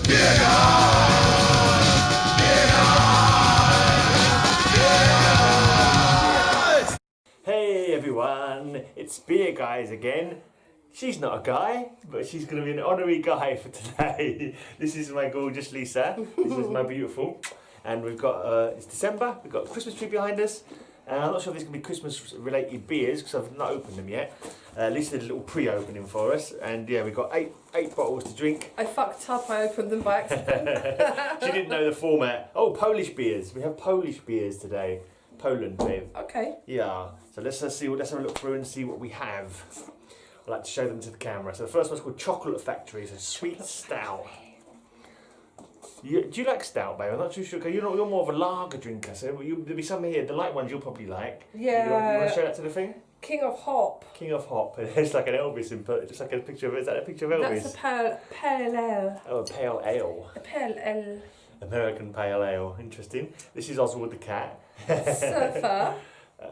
Hey everyone, it's Beerguys again. She's not a guy, but she's going to be an honorary guy for today. This is my gorgeous Lisa. This is my beautiful. And we've got, it's December, we've got a Christmas tree behind us. And I'm not sure if there's going to be Christmas related beers because I've not opened them yet. Lisa did a little pre-opening for us. And yeah, we've got eight bottles to drink. I fucked up, I opened them by accident. She didn't know the format. Oh, Polish beers. We have Polish beers today. Poland, babe. Okay. Yeah. So let's have a look through and see what we have. I'd like to show them to the camera. So the first one's called Chocolate Factory. It's a sweet stout. Do you like stout, babe? I'm not too sure. Cause you're more of a lager drinker. So there'll be some here. The light ones you'll probably like. Yeah. You want to show that to the thing? King of Hop. King of Hop. It's like an Elvis input. Just like a picture of it. Is that a picture of Elvis? That's a pale ale. Oh, a pale ale. A pale ale. American pale ale. Interesting. This is Oswald the Cat. Surfer.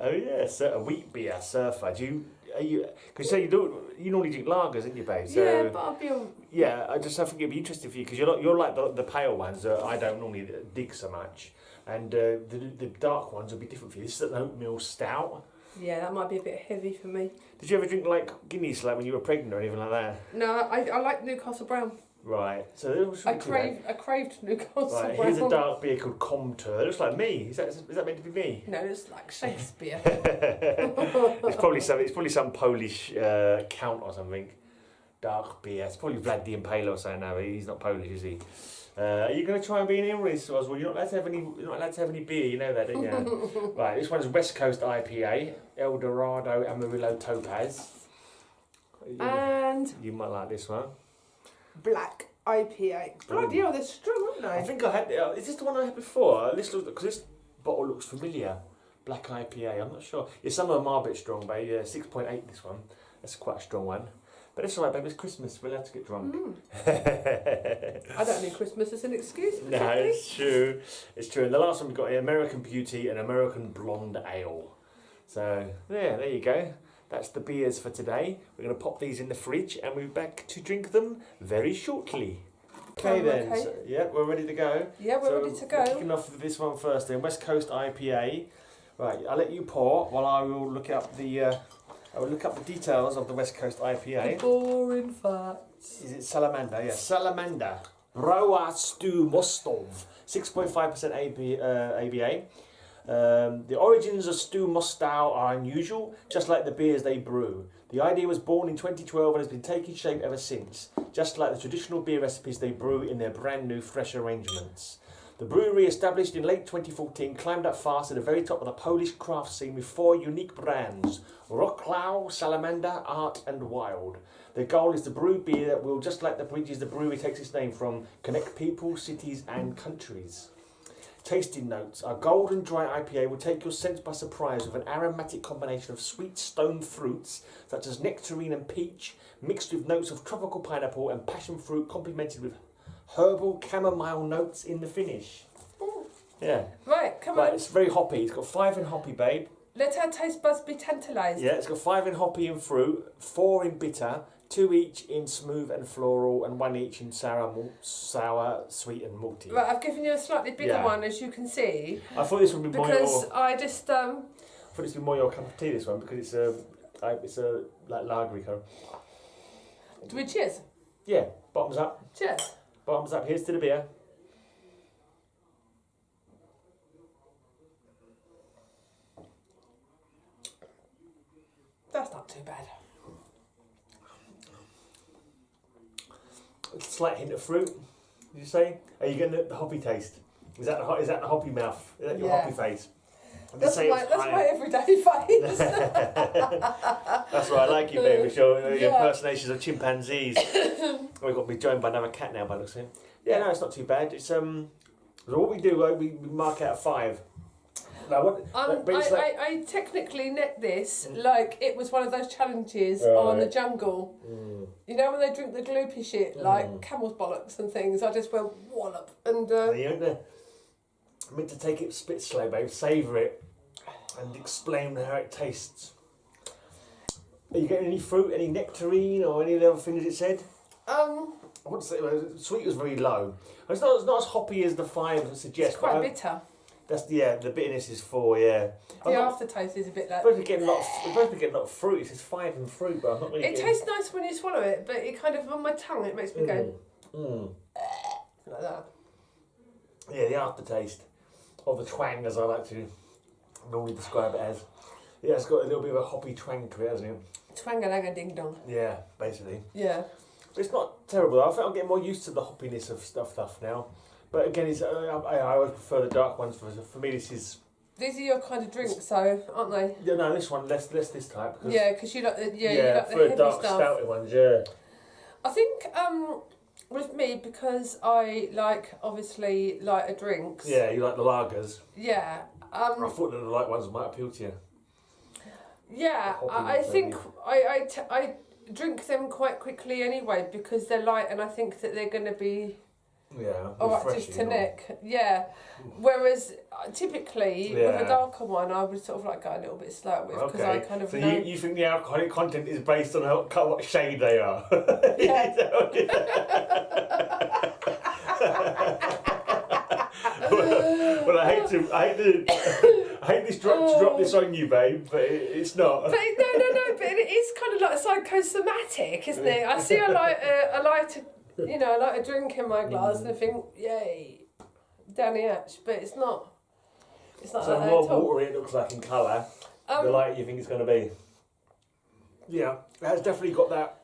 Oh yes, a wheat beer, surfer. Because you normally drink lagers, don't you, babe? So, yeah, but I'll be all... Yeah, I think it'd be interesting for you because you're like the pale ones that I don't normally dig so much, and the dark ones will be different for you. This is an oatmeal stout. Yeah, that might be a bit heavy for me. Did you ever drink like Guinness, like when you were pregnant or anything like that? No, I like Newcastle Brown. Right, so it was I craved Newcastle Brown. Here's a dark beer called c.a.m.r.a. It looks like me. Is that meant to be me? No, it's like Shakespeare. It's probably some Polish count or something. Dark beer. It's probably Vlad the Impaler saying no, he's not Polish, is he? Are you going to try and be an English, Oswald? You're not allowed to have any beer. You know that, don't you? Right. This one's West Coast IPA, El Dorado Amarillo Topaz. And you might like this one. Black IPA. Bloody hell, they're strong, aren't they? I think I had. Is this the one I had before? Because this bottle looks familiar. Black IPA. I'm not sure. Yeah, some of them are a bit strong, babe. Yeah, 6.8. This one. That's quite a strong one. But it's alright, babe. It's Christmas. We're allowed to get drunk. I don't need Christmas as an excuse. No, it's true. It's true. And the last one we got here, American Beauty and American Blonde Ale. So yeah, there you go. That's the beers for today. We're going to pop these in the fridge and we'll be back to drink them very shortly. Okay then, okay. So, yeah, we're ready to go. Yeah, we're ready to go. We're kicking off with this one first then, West Coast IPA. Right, I'll let you pour while I will look up the details of the West Coast IPA. The boring facts. Is it Salamander? Yeah, Salamander. Stu Mostov. 6.5% ABA. The origins of c.a.m.r.a. Stout are unusual, just like the beers they brew. The idea was born in 2012 and has been taking shape ever since, just like the traditional beer recipes they brew in their brand new, fresh arrangements. The brewery, established in late 2014, climbed up fast to the very top of the Polish craft scene with 4 unique brands: Wrocław, Salamander, Art and Wild. Their goal is to brew beer that will, just like the bridges the brewery takes its name from, connect people, cities and countries. Tasting notes. Our golden dry IPA will take your sense by surprise with an aromatic combination of sweet stone fruits such as nectarine and peach, mixed with notes of tropical pineapple and passion fruit, complemented with herbal chamomile notes in the finish. Ooh. Yeah. Right, come on. It's very hoppy. It's got 5 in hoppy, babe. Let our taste buds be tantalised. Yeah, it's got 5 in hoppy and fruit, 4 in bitter, 2 each in smooth and floral, and 1 each in sour, sweet and malty. Right, I've given you a slightly bigger one, as you can see. I thought this would be more because your... I just I thought this would be more your cup of tea, this one, because it's a like lagery colour. Do we cheers? Yeah, bottoms up. Cheers. Bottoms up. Here's to the beer. That's not too bad. A slight hint of fruit. Did you say? Are you getting the hoppy taste? Is that the hoppy mouth? Is that your hoppy face? That's my everyday face. That's what I like you, baby. Your impersonations of chimpanzees. We've got to be joined by another cat now, by the looks of him. Yeah, no, it's not too bad. It's so what we do, we mark out of 5. Now, I technically net this like it was one of those challenges on the jungle. You know when they drink the gloopy shit like camel's bollocks and things. I just went wallop and. I meant to take it spit slow, babe. Savour it and explain how it tastes. Are you getting any fruit, any nectarine, or any of the other things it said? I want to say sweet was very low. It's not as hoppy as the 5 suggests. It's quite bitter. That's the bitterness is 4. Yeah. The aftertaste is a bit like. We're supposed to get a lot of fruit. It says 5 and fruit, but I'm not really. It tastes nice when you swallow it, but it kind of on my tongue it makes me go. Like that. Yeah, the aftertaste of the twang, as I like to normally describe it as. Yeah, it's got a little bit of a hoppy twang to it, hasn't it? Twang-a-lang-a ding-dong. Yeah, basically. Yeah. But it's not terrible. I think I'm getting more used to the hoppiness of stuff now. But again, I always prefer the dark ones. For me, this is... These are your kind of drinks, so aren't they? Yeah, no, this one less this type. Yeah, because you like the you like the for heavy dark stuff. stouty ones, yeah. I think with me, because I like obviously lighter drinks. Yeah, you like the lagers. Yeah. I thought that the light ones might appeal to you. Yeah, I think I drink them quite quickly anyway because they're light and I think that they're going to be alright just to neck. Yeah. Whereas typically with a darker one I would sort of like go a little bit slow with because I kind of so know. you think the alcoholic content is based on what shade they are? Yeah. Well, I hate to drop this on you, babe, but it's not. But no, but it is kind of like psychosomatic, isn't it? I see a lighter drink in my glass and I think, yay, down the hatch, but it's not. It's not so like that more at all. watery it looks like in colour, the lighter you think it's going to be. Yeah, it has definitely got that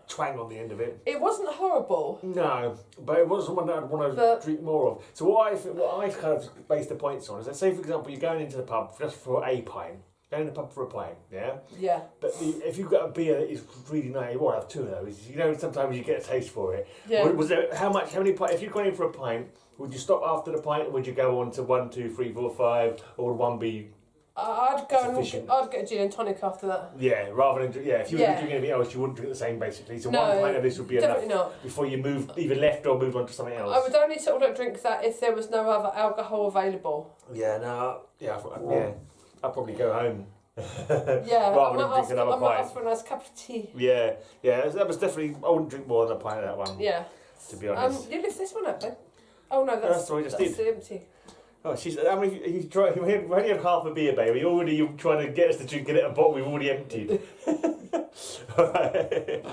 twang on the end of it. It wasn't horrible. No, but it wasn't one that I'd want to drink more of. So what I kind of base the points on is that, say for example, you're going into the pub just for a pint. Going in the pub for a pint, yeah? Yeah. But if you've got a beer that is really nice, you won't have 2 of those. You know, sometimes you get a taste for it. Yeah. Was there, how many pints, if you're going in for a pint, would you stop after the pint or would you go on to 1, 2, 3, 4, 5, or would one be I'd go sufficient? and I'd get a gin and tonic after that. Yeah, rather than, if you were drinking anything else, you wouldn't drink the same basically. So 1 pint of this would be enough not. before you move either left or move on to something else. I would only sort of drink that if there was no other alcohol available. Yeah, no, I'd probably go home. Yeah, rather than drink another I might pint. ask for a nice cup of tea. Yeah, that was definitely, I wouldn't drink more than a pint of that one. Yeah. To be honest. You lift this one up then? Oh no, that's what I just that's did. empty. Oh, how many? You only had half a beer, baby. You're trying to get us to drink it at a bottle we've already emptied. Right.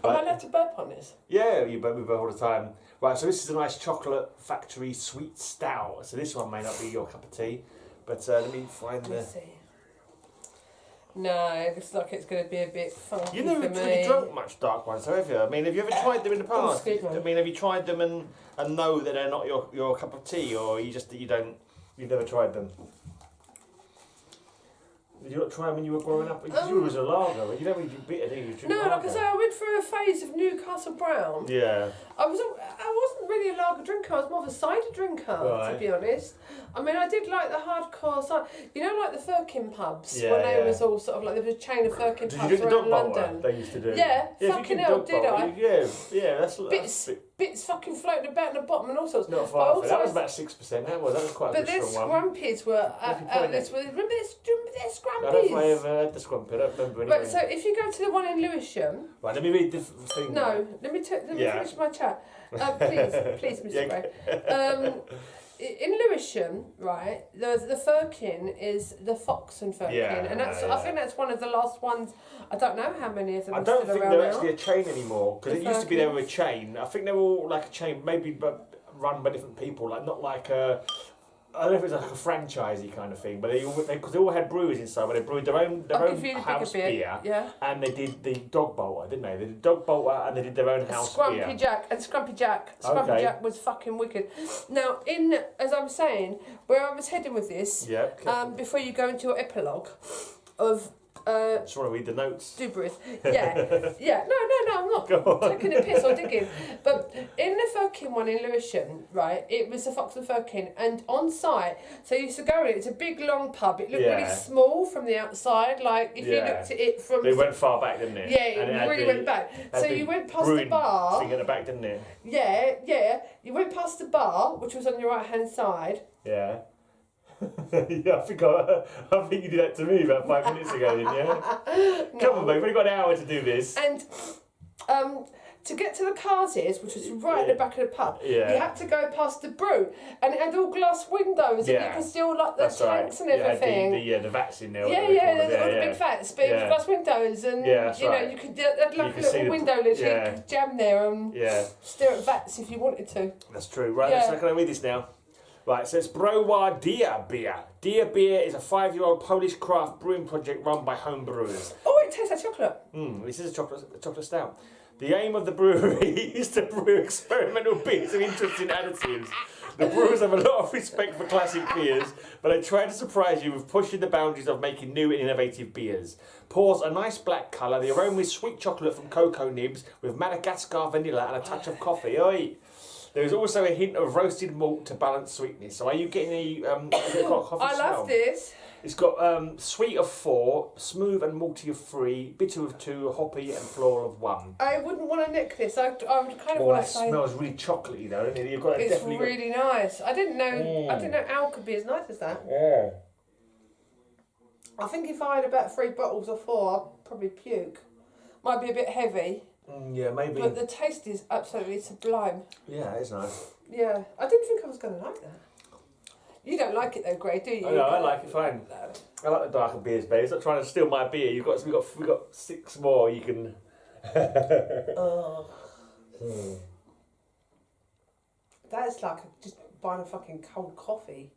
Am I allowed to burp on this? Yeah, we burp all the time. Right, so this is a nice chocolate factory sweet stout. So this one may not be your cup of tea, but let me find Let's see. No, it looks like it's going to be a bit funky. You never really drunk much dark ones, have you? I mean, have you ever tried them in the past? I mean, have you tried them and know that they're not your cup of tea, or you've never tried them? Did you not try them when you were growing up? Because you was a lager, but you don't really drink bitter, do you? No, like I say, I went through a phase of Newcastle Brown. Yeah. I wasn't really a lager drinker, I was more of a cider drinker, to be honest. I mean, I did like the hardcore cider. You know, like the Firkin pubs, when they was all sort of like, there was a chain of Firkin pubs did you around the London. They used to do? Yeah, fucking hell, did I? Yeah, that's Bits fucking floating about in the bottom and all sorts. Not far off. That was about 6%. That was quite a good strong one. But their scrumpies were remember their scrumpies? I don't know if I ever had the scrumpy. I don't remember anyway. Right, so if you go to the one in Lewisham. Right, let me read the thing. No, let me finish my chat. Please, Mr. Gray. In Lewisham, right, the Firkin is the Fox and Firkin, and I think that's one of the last ones. I don't know how many of them are still around. I don't think they're actually a chain anymore, because it used to be they were a chain. I think they were all like a chain, maybe run by different people, like not like a. I don't know if it's like a franchisey kind of thing, but because they all had brewers inside, but they brewed their own house beer, and they did the dog bolter, didn't they? They did dog bolter and they did their own house beer. Scrumpy Jack was fucking wicked. Now, as I was saying, where I was heading with this, before you go into your epilogue of. Just want to read the notes. Dubris. Yeah. No, I'm not taking a piss or digging. But in the Firkin one in Lewisham, right, it was the Fox and Firkin, and on site, so you used to go in, it's a big long pub, it looked really small from the outside, like if you looked at it from... It went far back, didn't it? Yeah, it really went back. So you went past the bar... thing at the back, didn't it? Yeah. You went past the bar, which was on your right hand side. Yeah. Yeah, I think you did that to me about 5 minutes ago, didn't you? Come on, mate, we've only got an hour to do this. And to get to the Carses, which was right at the back of the pub, Yeah. you had to go past the brew, and it had all glass windows, and you could still like the tanks and everything. The vats in there. Yeah, all the big vats, but it was glass windows, and you could have like a little window lid, so you could jam there and stare at vats if you wanted to. That's true. Right, so can I read this now? Right, so it's Browa Dia Beer. Dia Beer is a 5-year-old Polish craft brewing project run by home brewers. Oh, it tastes like chocolate. This is a chocolate stout. The aim of the brewery is to brew experimental beers with interesting additives. The brewers have a lot of respect for classic beers, but they try to surprise you with pushing the boundaries of making new and innovative beers. Pours a nice black colour, the aroma is sweet chocolate from cocoa nibs with Madagascar vanilla and a touch of coffee. Oi! There is also a hint of roasted malt to balance sweetness. So are you getting any coffee I smell? love this. It's got sweet of 4, smooth and malty of 3, bitter of 2, hoppy and floral of 1. I wouldn't want to nick this. I would kind of Oh, want that to say smells really chocolatey though, doesn't it? You've got it's really nice. I didn't know ale could be as nice as that. Yeah. I think if I had about 3 bottles or 4, I'd probably puke. Might be a bit heavy. Yeah, maybe. But the taste is absolutely sublime. Yeah, it's nice. Yeah, I didn't think I was going to like that. You don't like it though, Gray, do you? Oh, no, I like it fine. I like the darker beers, babe. It's not trying to steal my beer. We've got 6 more. You can. That's like just buying a fucking cold coffee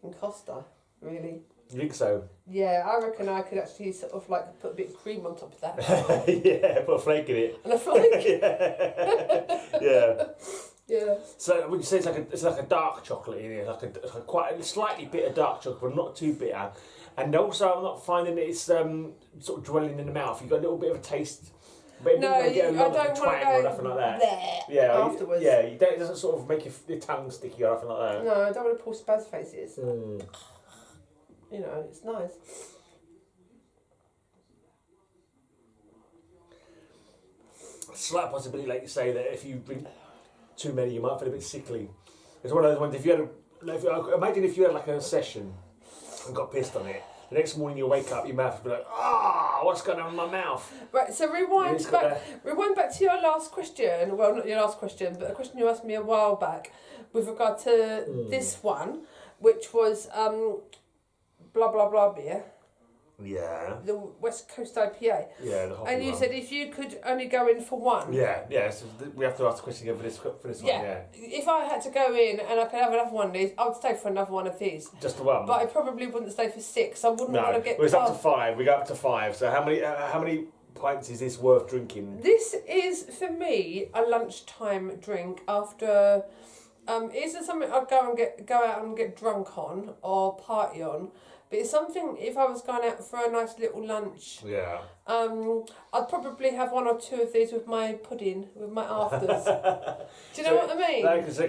in Costa, really. You think so? Yeah, I reckon I could actually sort of like put a bit of cream on top of that. Yeah, put a flake in it. And a flake. Yeah. Yeah. So would you say it's like a dark chocolate in it, like a quite a slightly bitter dark chocolate, but not too bitter. And also, I'm not finding that it's sort of dwelling in the mouth. You've got a little bit of a taste. But no, you don't get a lot I of don't twang want to go or nothing like that. afterwards. It doesn't sort of make your tongue sticky or nothing like that. No, I don't want to pull spaz faces. You know, it's nice. Slight possibility, like you say, that if you drink too many, you might feel a bit sickly. It's one of those ones. Imagine if you had like a session and got pissed on it. The next morning you wake up, your mouth will be like, what's going on in my mouth? Right, so rewind back to your last question. Well, not your last question, but a question you asked me a while back with regard to this one, which was blah blah blah beer. Yeah. The West Coast IPA. Yeah, the hoppy And you one. said if you could only go in for one. Yeah. So we have to ask the question again for this one. Yeah. If I had to go in and I could have another one of these, I would stay for another one of these. Just the one. But I probably wouldn't stay for 6. I wouldn't want to get. Well, it's up to 5. We go up to 5. So how many pints is this worth drinking? This is for me a lunchtime drink after. It isn't something I'd go out and get drunk on or party on. But it's something, if I was going out for a nice little lunch, I'd probably have 1 or 2 of these with my pudding, with my afters. Do you know what I mean? It's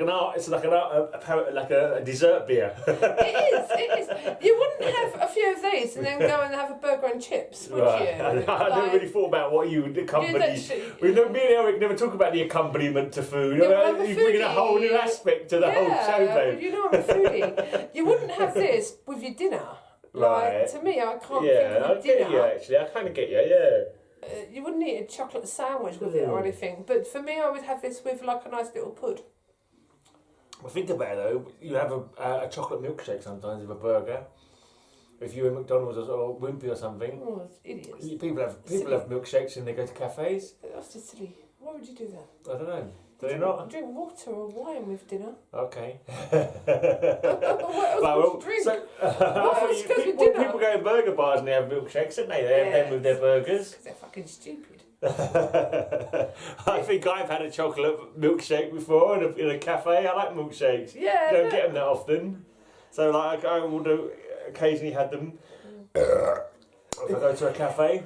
like a dessert beer. It is. You wouldn't have a few of these and then go and have a burger and chips, would you? I never really thought about what you would accompany. Me and Eric never talk about the accompaniment to food. No, you bring in a whole new aspect to the whole show, babe. You know I'm a foodie. You wouldn't have this with your dinner. Right. To me, I can't think of a dinner. Get you, actually. I kind of get you, yeah. You wouldn't eat a chocolate sandwich with it or anything. But for me, I would have this with like a nice little pud. Well, think about it though. You have a chocolate milkshake sometimes with a burger. If you're in McDonald's or Wimpy or something. Oh, it's idiots. People have milkshakes and they go to cafes. That's just silly. Why would you do that? I don't know. Do they not? Drink water or wine with dinner. Okay. What else would you drink? People go to burger bars and they have milkshakes, don't they? They have them with their burgers. Because they're fucking stupid. I think I've had a chocolate milkshake before in a cafe. I like milkshakes. Yeah. You don't get them that often. So like I would have occasionally had them. If I go to a cafe.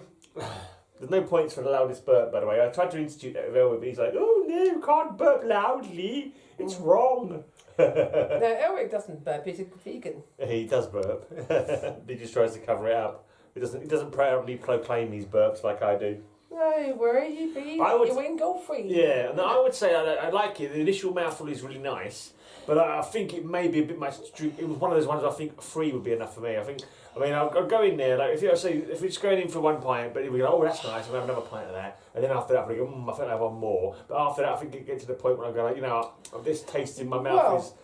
There's no points for the loudest burp, by the way. I tried to institute that with Elwood, but he's like, oh no, you can't burp loudly. It's wrong. No, Elric doesn't burp. He's a vegan. He does burp. He just tries to cover it up. He doesn't proudly proclaim his burps like I do. No worry, you be. You win gold free. Yeah, and I would say I like it. The initial mouthful is really nice, but I think it may be a bit much to drink. It was one of those ones I think 3 would be enough for me. I'll go in there, like, if it's going in for 1 pint, but we go, oh, that's nice, I'll have another pint of that. And then after that, I go, I think I'll have one more. But after that, I think it gets to the point where I go, like, this taste in my mouth is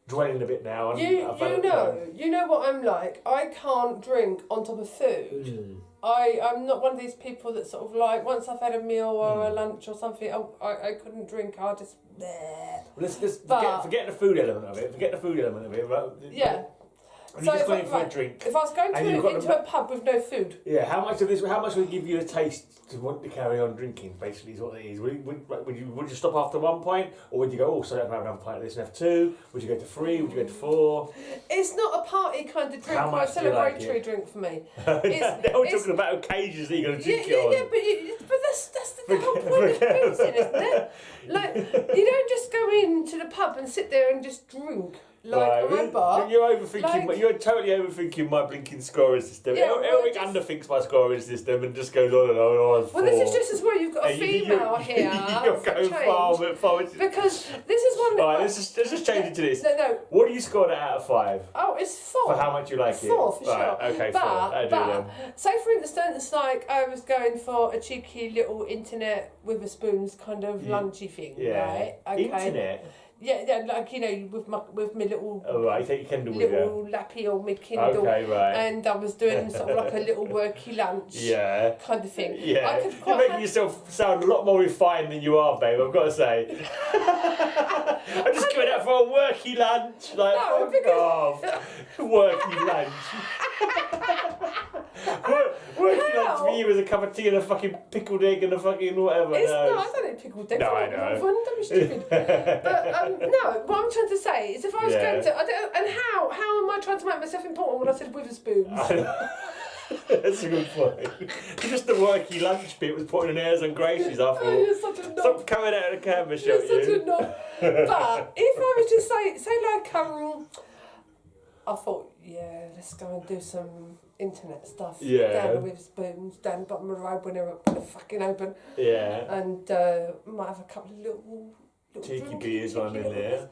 dwelling a bit now. And you know what I'm like. I can't drink on top of food. I'm not one of these people that sort of like, once I've had a meal or a lunch or something, I couldn't drink. I'll just. Well, forget the food element of it. Right? Yeah. And so you're just going for a drink. If I was going into a pub with no food. Yeah, how much would give you a taste to want to carry on drinking, basically, is what it is. Would you stop after 1 pint? Or would you go, oh, so I have another pint of this and have 2? Would you go to 3? Would you go to 4? It's not a party kind of drink, or a celebratory drink for me. They're all talking about occasions that you're going to drink it on. Yeah, but that's the whole point of boozing, isn't it? Like, you don't just go into the pub and sit there and just drink. Like a bar. You're overthinking. You're totally overthinking my blinking scoring system. Yeah, Elric underthinks my scoring system and just goes on and on. Well, this is just as well. You've got a female here. You're going far. Because this is one. Alright, let's just change it to this. No. What do you score out of 5? Oh, it's 4. For how much you like it? 4 for sure. Okay, but, 4. Say for instance, like I was going for a cheeky little internet with a spoons kind of lunchy thing, right? Okay. Internet. Yeah, like, you know, with my little... Oh, right, you take your Kindle with you. Little lappy or my Kindle. Okay, right. And I was doing sort of like a little worky lunch kind of thing. Yeah. You're making yourself sound a lot more refined than you are, babe, I've got to say. I'm just going out for a worky lunch. Like, no, because... worky lunch. Working lunch for you is a cup of tea and a fucking pickled egg and a fucking whatever. It's not, I don't eat pickled egg. No, I know. Don't be stupid. But no, what I'm trying to say is if I was going to... and how am I trying to make myself important when I said with a spoon? That's a good point. Just the worky lunch bit was putting an airs and graces, I thought. Oh, you're such a knob. Stop coming out of the camera shot, You're such a knob. But if I was to say like, I thought, let's go and do some internet stuff. Down with spoons, down the bottom of the road when they're fucking open. Yeah. And might have a couple of little cheeky beers on in there.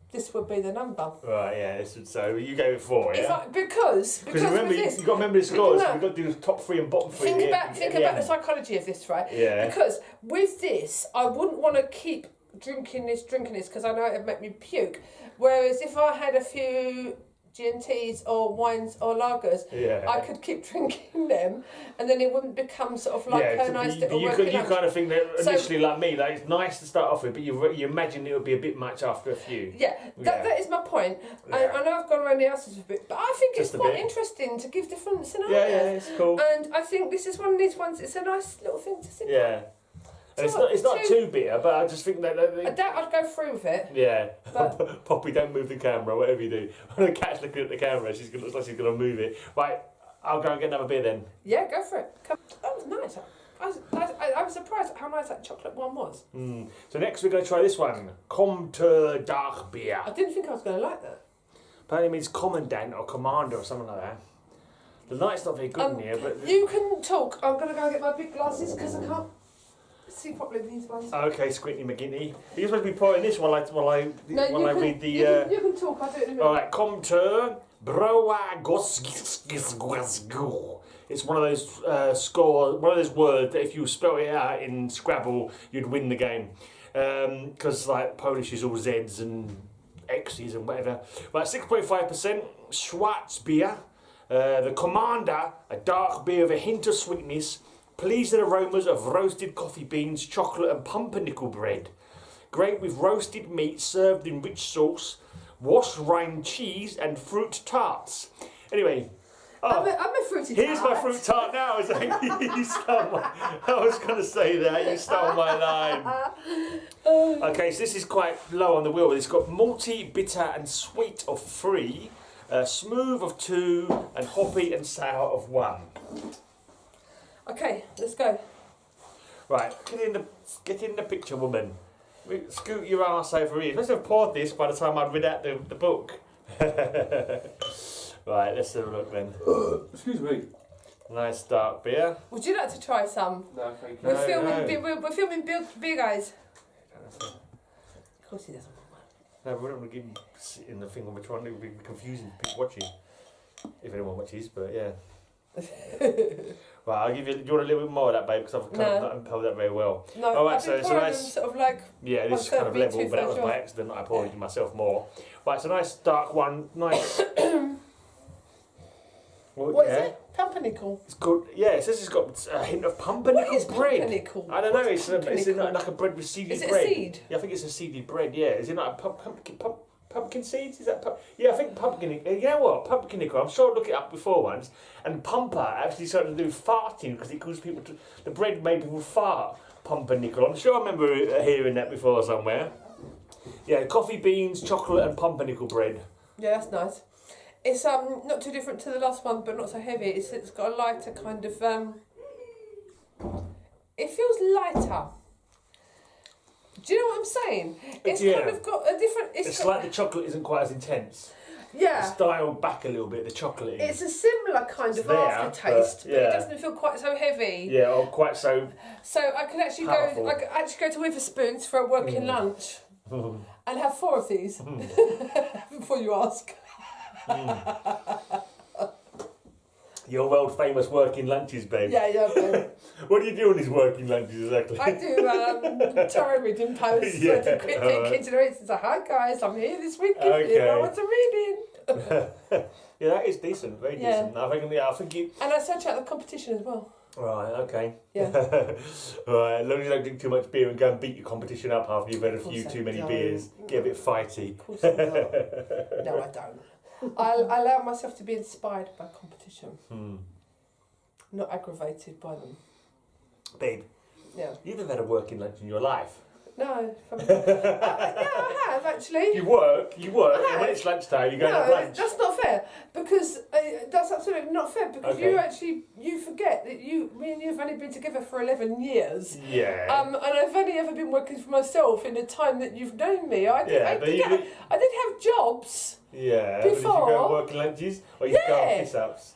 This would be the number. Right, yeah. So you go for it. Because remember, you've got to remember the scores. We've got to do the top 3 and bottom 3. Think about the psychology of this, right? Yeah. Because with this, I wouldn't want to keep drinking this because I know it'd make me puke. Whereas if I had a few G&Ts or wines or lagers, I could keep drinking them, and then it wouldn't become sort of like a nice little you kind of think that initially, like me, like it's nice to start off with, but you imagine it would be a bit much after a few. That is my point. I know I've gone around the houses a bit, but I think it's quite interesting to give different scenarios. Yeah, it's cool. And I think this is one of these ones. It's a nice little thing to sip. Yeah. And it's not too bitter, but I just think that... I doubt I'd go through with it. Yeah. But Poppy, don't move the camera, whatever you do. When the cat's looking at the camera, looks like she's going to move it. Right, I'll go and get another beer then. Yeah, go for it. That was nice. I was surprised at how nice that chocolate one was. So next we're going to try this one. c.a.m.r.a dark beer. I didn't think I was going to like that. Apparently it means commandant or commander or something like that. The light's not very good in here, but... You can talk. I'm going to go get my big glasses because I can't see properly with these ones. Okay, Squinty McGinty. You're supposed to be pouring this while I read the... You can talk, I'll do it in a minute. Alright, c.a.m.r.a It's one of those one of those words that if you spell it out in Scrabble, you'd win the game. Because like Polish is all Z's and X's and whatever. Right, 6.5% Schwarz beer. The Commander, a dark beer with a hint of sweetness, pleasing aromas of roasted coffee beans, chocolate and pumpernickel bread. Great with roasted meat served in rich sauce, washed rind cheese and fruit tarts. Anyway, I'm a fruity tart. Here's my fruit tart now. It's like, you stole my... I was going to say that. You stole my line. Okay, so this is quite low on the wheel. It's got malty, bitter and sweet of 3, smooth of 2 and hoppy and sour of 1. Okay, let's go. Right, get in the picture, woman. Scoot your arse over here. Let's have poured this by the time I'd read out the book. Right, let's have a look then. Excuse me. Nice dark beer. Would you like to try some? No, thank you. We're No, filming. no. We're filming Beerguys. Of course he doesn't want one. No, we don't want to get in the thing when we're trying to be confusing people watching. If anyone watches, but yeah. Right, I'll give you. Do you want a little bit more of that, babe? Because I've kind of not impelled that very well. No, All right, I've so been it's a pouring nice. them sort of like. Yeah, this is kind of level, but that was by accident. I poured myself more. Right, it's a nice dark one. Nice. Well, What is it? Pumpernickel. It's called. Yeah, it says it's got a hint of pumpernickel What is bread. pumpernickel? I don't know. It's pumpernickel? like a bread with seeded Is it bread. a seed? Yeah, I think it's a seeded bread. Yeah, is it not a pumpkin seeds? Is that yeah? I think pumpkin. You know what? Pumpernickel. I'm sure I looked it up before once. And pumper actually started to do farting because it caused people to. The bread made people fart. Pumpernickel. I'm sure I remember hearing that before somewhere. Yeah, coffee beans, chocolate, and pumpernickel bread. Yeah, that's nice. It's not too different to the last one, but not so heavy. It's got a lighter kind of it feels lighter. Do you know what I'm saying? It's kind of got a different. It's like the chocolate isn't quite as intense. Yeah. It's dialed back a little bit. The chocolate. It's a similar kind of there, aftertaste, but yeah. it doesn't feel quite so heavy. Yeah, or quite so. So I could actually powerful. go. I could actually go to Witherspoons for a working lunch and have 4 of these before you ask. Your world famous working lunches, babe. Yeah, babe. What do you do on these working lunches exactly? I do tarot reading posts. Yeah, I do quick thinking to the readers. Say, hi guys, I'm here this week. If you know what I'm reading. Yeah, that is decent. Very decent. I think you. And I search out the competition as well. Right. Okay. Yeah. Right. As long as you don't drink too much beer and go and beat your competition up after you've had a few too many beers, get a bit fighty. Of course I don't. No, I don't. I allow myself to be inspired by competition, not aggravated by them. Babe, Yeah. you've never had a working lunch in your life. No. Yeah, I have actually. You work, and when it's lunchtime, you go and have lunch. That's not fair because that's absolutely not fair because you forget that me and you have only been together for 11 years. Yeah. And I've only ever been working for myself in the time that you've known me. I did have jobs. Yeah. Before. But did you go and working lunches or you go on piss ups?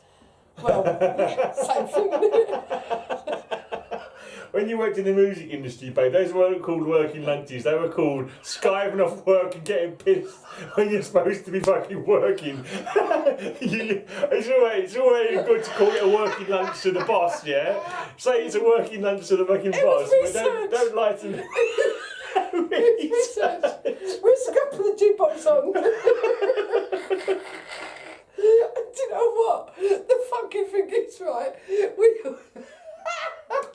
Well, yeah, same thing. When you worked in the music industry, babe, those weren't called working lunches. They were called skiving off work and getting pissed when you're supposed to be fucking working. It's always good to call it a working lunch to the boss, yeah? Say it's a working lunch to the fucking boss, but don't lie to me. It's research. We're scrapping the jukebox on. Do you know what? The fucking thing is, right?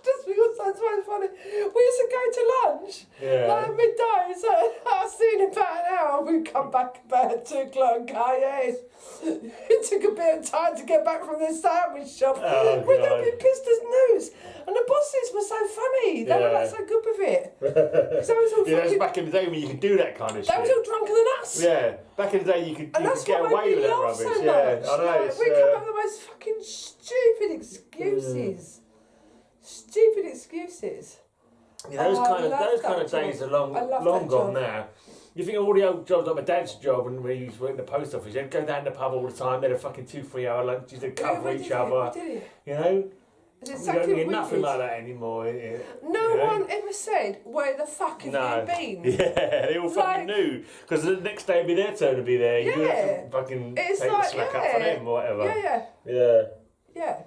Just because that's so funny. We used to go to lunch, like midday, so I'll see you in about an hour. We'd come back about 2 o'clock. Yes. It took a bit of time to get back from the sandwich shop. We'd all be pissed as news. And the bosses were so funny. They were like so good with it. So it was all that was back in the day when you could do that kind of shit. They was all drunker than us. Yeah, back in the day you could get away with that rubbish. So yeah, I know. We come up with the most fucking stupid excuses. Stupid excuses. Yeah, those kind of days are long gone now. You think of all the old jobs, like my dad's job, and when he used to work in the post office, they'd go down to the pub all the time. They'd have fucking 2-3 hour lunches. They'd cover each other. You know. We don't hear nothing like that anymore. No one ever said, where the fuck have you been? Yeah, they all fucking knew. Because the next day it'd be their turn to be there. Yeah. You have to fucking take the slack up for them or whatever. Yeah.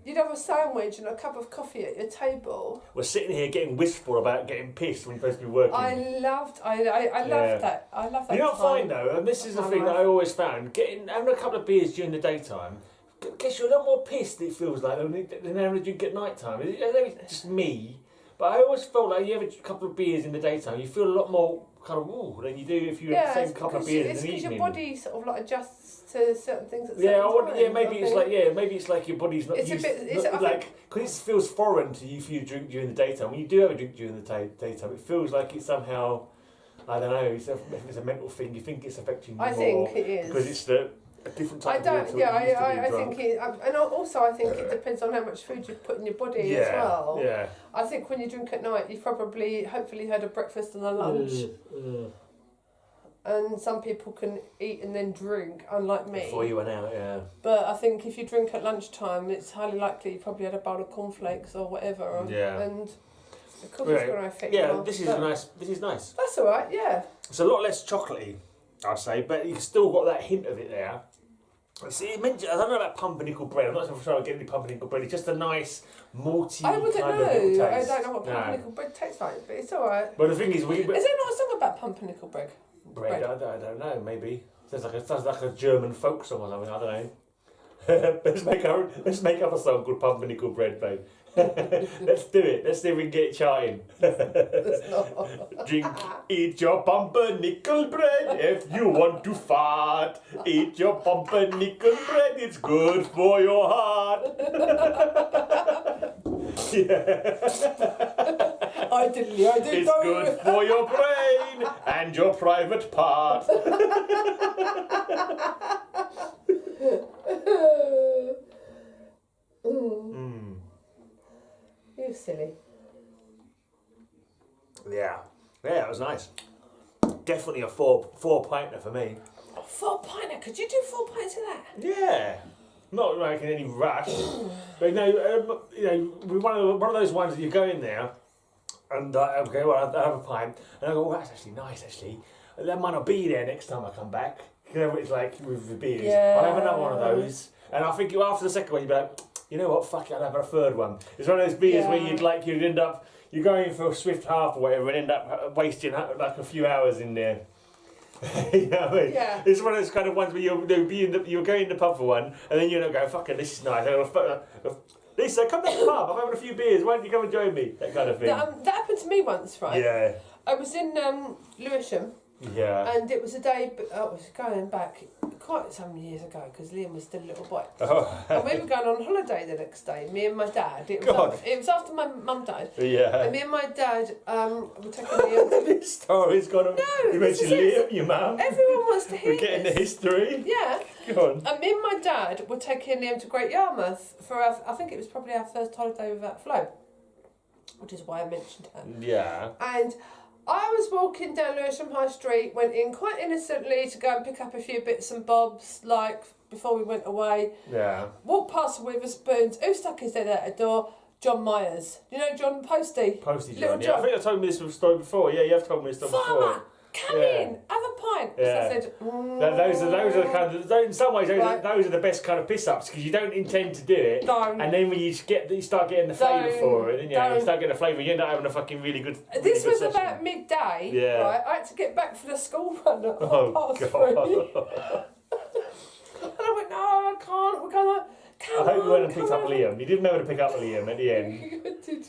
You'd have a sandwich and a cup of coffee at your table. We're sitting here getting wistful about getting pissed when you're supposed to be working. I loved that. I love that. You know what I find though, and this is the thing that I always found, having a couple of beers during the daytime, gets you a lot more pissed, it feels like, than having a drink at night time. It's just me, but I always felt like you have a couple of beers in the daytime, you feel a lot more kind of ooh than you do if you have the same couple of beers in the evening. It's because your body sort of like adjusts to certain things at certain times. Maybe it's like your body's not used. Because it feels foreign to you if you drink during the daytime. When you do have a drink during the daytime, it feels like it's somehow, I don't know, it's a mental thing. You think it's affecting you more. I think it is because it's a different type of I think it, and also I think it depends on how much food you put in your body as well. Yeah. I think when you drink at night, you've hopefully had a breakfast and a lunch. and some people can eat and then drink, unlike me. Before you went out, yeah. But I think if you drink at lunchtime, it's highly likely you probably had a bowl of cornflakes or whatever. Yeah. And the coffee's going to affect you. Yeah, this is nice. This is nice. That's all right, yeah. It's a lot less chocolatey, I'd say, but you've still got that hint of it there. See, I don't know about pumpernickel bread. I'm not sure I get any pumpernickel bread. It's just a nice malty I wouldn't kind know. of little I taste. don't know what pumpernickel bread tastes like, but it's all right. But the thing is, Is there not a song about pumpernickel bread? I don't know. Maybe sounds like a German folk song or something. I don't know. let's make up a song called Pumpernickel Bread, babe. Let's do it. Let's see if we can get it charting. Drink, eat your pumpernickel bread if you want to fart. Eat your pumpernickel bread, it's good for your heart. Yeah. I did. It's good for your brain and your private part. You're silly. Yeah, it was nice. Definitely a four pinter for me. A 4 pinter? Could you do 4 pints of that? Yeah, not like in any rush, but we're one of those ones that you go in there, and I have a pint, and I go, oh, that's actually nice, actually. And that might not be there next time I come back. You know what it's like with the beers. Yeah. I'll have another one of those, and I think after the second one you'd be like, you know what, fuck it, I'll have a third one. It's one of those beers where you'd end up, you go in for a swift half or whatever and end up wasting like a few hours in there. You know what I mean? Yeah. It's one of those kind of ones where you'll go in the pub for one and then you'll go, fuck it, this is nice. Lisa, come to the pub, I'm having a few beers, why don't you come and join me? That kind of thing. That happened to me once, right? Yeah. I was in Lewisham. Yeah. And it was a day, I was going back quite some years ago because Liam was still a little boy. Oh. And we were going on holiday the next day, me and my dad. It was after my mum died. Yeah. And me and my dad were taking Liam to... This story's gone on. No, You mentioned Liam, your mum. Everyone wants to hear We're getting the this. history. Yeah. Go on. And me and my dad were taking Liam to Great Yarmouth for, I think it was probably our first holiday without Flo, which is why I mentioned her. Yeah. And I was walking down Lewisham High Street, went in quite innocently to go and pick up a few bits and bobs, like, before we went away. Yeah. Walked past the Witherspoons. Who stuck his head out the door? John Myers. You know John Posty? Posty John. Little Yeah, I think I told me this story before. Yeah, you have told me this story before. Farmer, come in, have a pint. Yeah. So I said, Those are the kind of, in some ways Right. those are the best kind of piss ups because you don't intend to do it, Don't. and then when you start getting the flavour for it, and you start getting the flavour, you end up having a fucking really good. This was session. about midday, Yeah. right? I had to get back for the school run at Oh 3:30. And I went, no, I can't. We're going to, come I hope you went and come picked up on. Liam. You didn't know to pick up Liam at the end.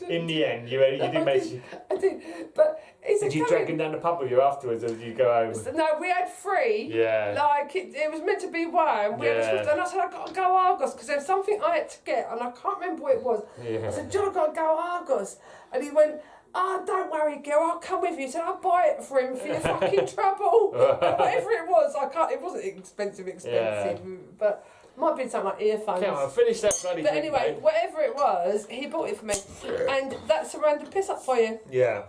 In the end, you did mention. I did, but it's Did you drag him down the pub with you afterwards, or did you go home? No, we had 3. Yeah. Like, it was meant to be 1. We had and I said, I've got to go Argos, because there was something I had to get, and I can't remember what it was. Yeah. I said, John, I've got to go Argos. And he went, don't worry, girl, I'll come with you. He said, I'll buy it for him for your fucking trouble. And whatever it was, it wasn't expensive, but it might have been something like earphones. Come on, finish that bloody But thing, anyway, mate. whatever it was, he bought it for me. And that's a random piss up for you. Yeah.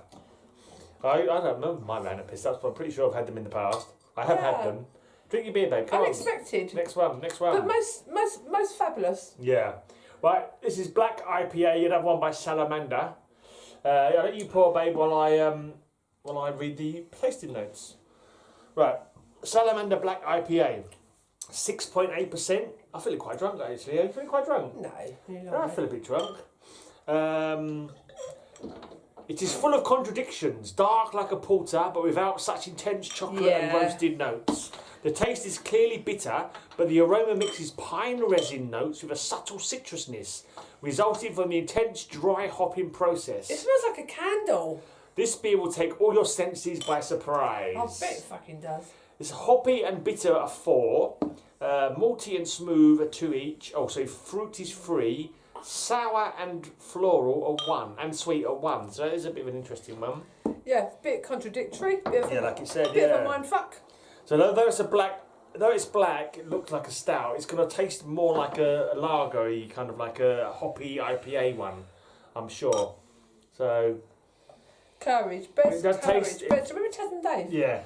I don't know my random piss ups, but I'm pretty sure I've had them in the past. I have had them. Drink your beer, babe. Come Unexpected. on. Next one. But most fabulous. Yeah. Right, this is Black IPA. You'd have one by Salamander. I'll let you pour, babe, while I read the tasting notes. Right, Salamander Black IPA, 6.8%. I'm feeling quite drunk, actually. Are you feeling quite drunk? No, you're No, not. I feel a bit drunk. It is full of contradictions, dark like a porter, but without such intense chocolate and roasted notes. The taste is clearly bitter, but the aroma mixes pine resin notes with a subtle citrusness, resulting from the intense dry hopping process. It smells like a candle. This beer will take all your senses by surprise. I bet it fucking does. It's hoppy and bitter a 4, malty and smooth a 2 each. Oh, so fruit is 3, sour and floral a 1, and sweet a 1. So it is a bit of an interesting one. Yeah, bit contradictory. Like you said, bit of a mindfuck. So though it's black, it looks like a stout. It's going to taste more like a lager-y, kind of like a hoppy IPA one, I'm sure. So Courage, best it does courage. taste. Best. Remember Chas and Dave? Yeah.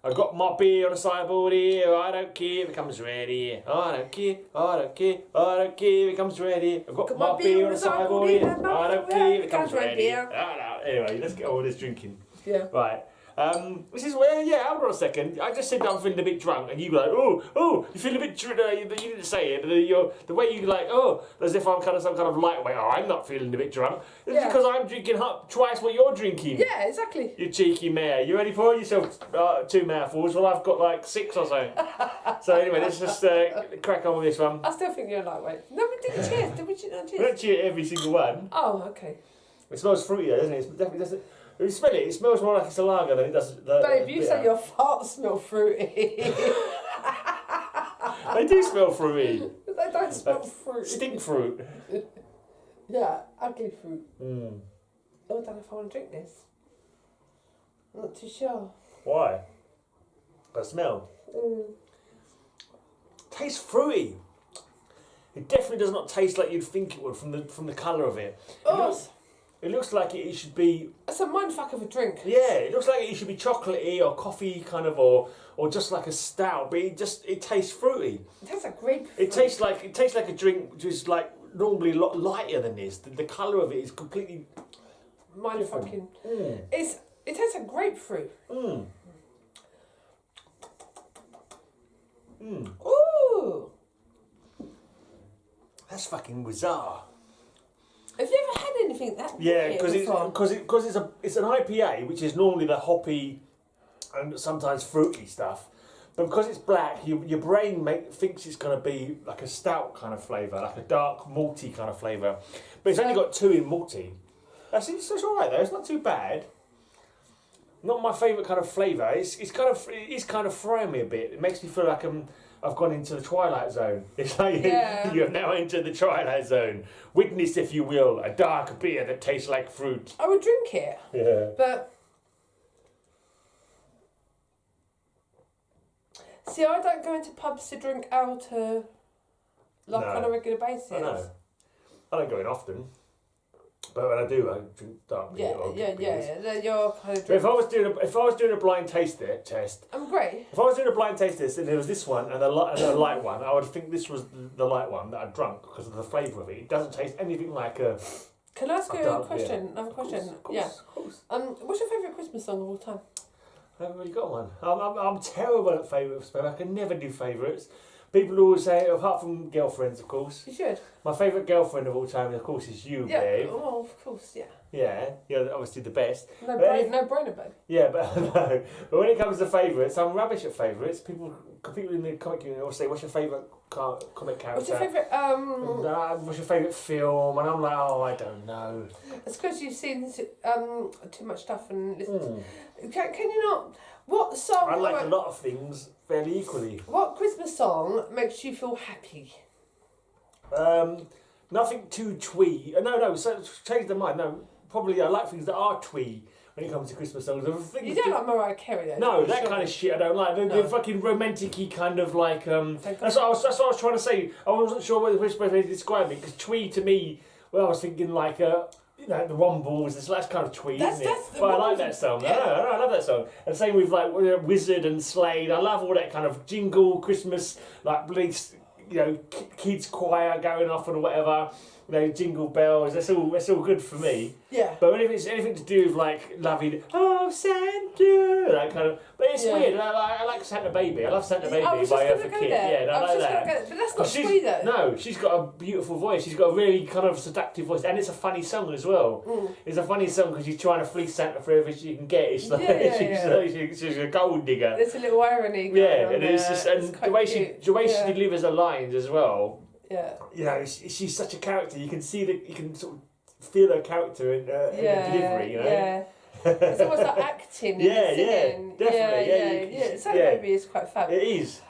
I've got my beer on the sideboard here. I don't care if it comes ready. I don't care. I don't care. I don't care if it comes ready. I've got my beer on the sideboard here. I don't care if it comes ready. Anyway, let's get on with this drinking. Yeah. Right. This is where, hold on a second. I just said I'm feeling a bit drunk, and you go, oh, you feel a bit drunk. You didn't say it, but the way you like, as if I'm kind of some kind of lightweight. Oh, I'm not feeling a bit drunk. It's because I'm drinking twice what you're drinking. Yeah, exactly. You cheeky mare. You ready for it? Yourself 2 mouthfuls. Well, I've got like 6 or so. So anyway, let's just crack on with this one. I still think you're lightweight. No, we didn't cheers. Did we not cheers? We don't cheer every single one. Oh, okay. It smells fruity though, doesn't it? It definitely doesn't. If you smell it, it smells more like it's a lager than it does. Babe, you say your farts smell fruity. They do smell fruity. They don't smell fruity. Stink fruit. Yeah, ugly fruit. Mm. Oh, I don't know if I want to drink this. I'm not too sure. Why? The smell. Tastes fruity. It definitely does not taste like you'd think it would from the colour of it. It looks like it should be. It's a mindfuck of a drink. Yeah, it looks like it should be chocolatey or coffee kind of, or just like a stout. But it tastes fruity. It tastes like grapefruit. It tastes like a drink which is like normally a lot lighter than this. The colour of it is completely mindfucking. It tastes like grapefruit. Ooh. That's fucking bizarre. Have you ever had anything that? Yeah, because it's an IPA, which is normally the hoppy and sometimes fruity stuff. But because it's black, your brain thinks it's going to be like a stout kind of flavour, like a dark malty kind of flavour. But it's only got 2 in malty. It's all right though. It's not too bad. Not my favourite kind of flavour. It's kind of throwing me a bit. It makes me feel like I've gone into the Twilight Zone. It's like you have now entered the Twilight Zone. Witness, if you will, a dark beer that tastes like fruit. I would drink it. Yeah. But see, I don't go into pubs to drink out on a regular basis. I know. I don't go in often. But when I do, I drink dark beer. Yeah. You're kind of. But if I was doing a blind taste test, I'm great. If I was doing a blind taste test and there was this one and a light one, I would think this was the light one that I drunk because of the flavour of it. It doesn't taste anything like a. Can I ask you a question? Beer. Another question. Of course, yeah. Of course. What's your favourite Christmas song of all time? I haven't really got one. I'm terrible at favourites, but I can never do favourites. People always say, apart from girlfriends, of course. You should. My favourite girlfriend of all time, of course, is you, babe. Oh, of course, yeah. Yeah, you're obviously the best. No brainer, babe. Yeah, but no. But when it comes to favourites, I'm rubbish at favourites. People in the comic community will say, "What's your favourite comic character? What's your favourite? What's your favourite film?" And I'm like, "Oh, I don't know." It's because you've seen too much stuff and listened. Can you not? What song? I like a lot of things fairly equally. What Christmas song makes you feel happy? Nothing too twee. No. So change the mind. No, probably I like things that are twee when it comes to Christmas songs. You don't like Mariah Carey, though? No, that kind of shit I don't like. The fucking romantic-y kind of like. That's what I was trying to say. I wasn't sure whether which way to describe it because twee to me. Well, I was thinking like the Wombles. That's kind of twee, isn't it? But I like that song. Yeah. I love that song. And same with like Wizard and Slade. I love all that kind of jingle Christmas like kids choir going off and whatever. Jingle bells. That's all good for me. Yeah. But if it's anything to do with like loving, oh Santa, that kind of. But it's weird. I like Santa Baby. I love Santa Baby by Eartha Kitt. Yeah, I like that. But that's not sweet though. No, she's got a beautiful voice. She's got a really kind of seductive voice, and it's a funny song as well. It's a funny song because she's trying to fleece Santa for everything she can get. It's like she's a gold digger. There's a little irony. And it's just the way she delivers her lines as well. Yeah. She's such a character. You can see that you can sort of feel her character in her delivery. Yeah. It's almost like acting. Definitely. Yeah. Santa Baby is quite fab. It is.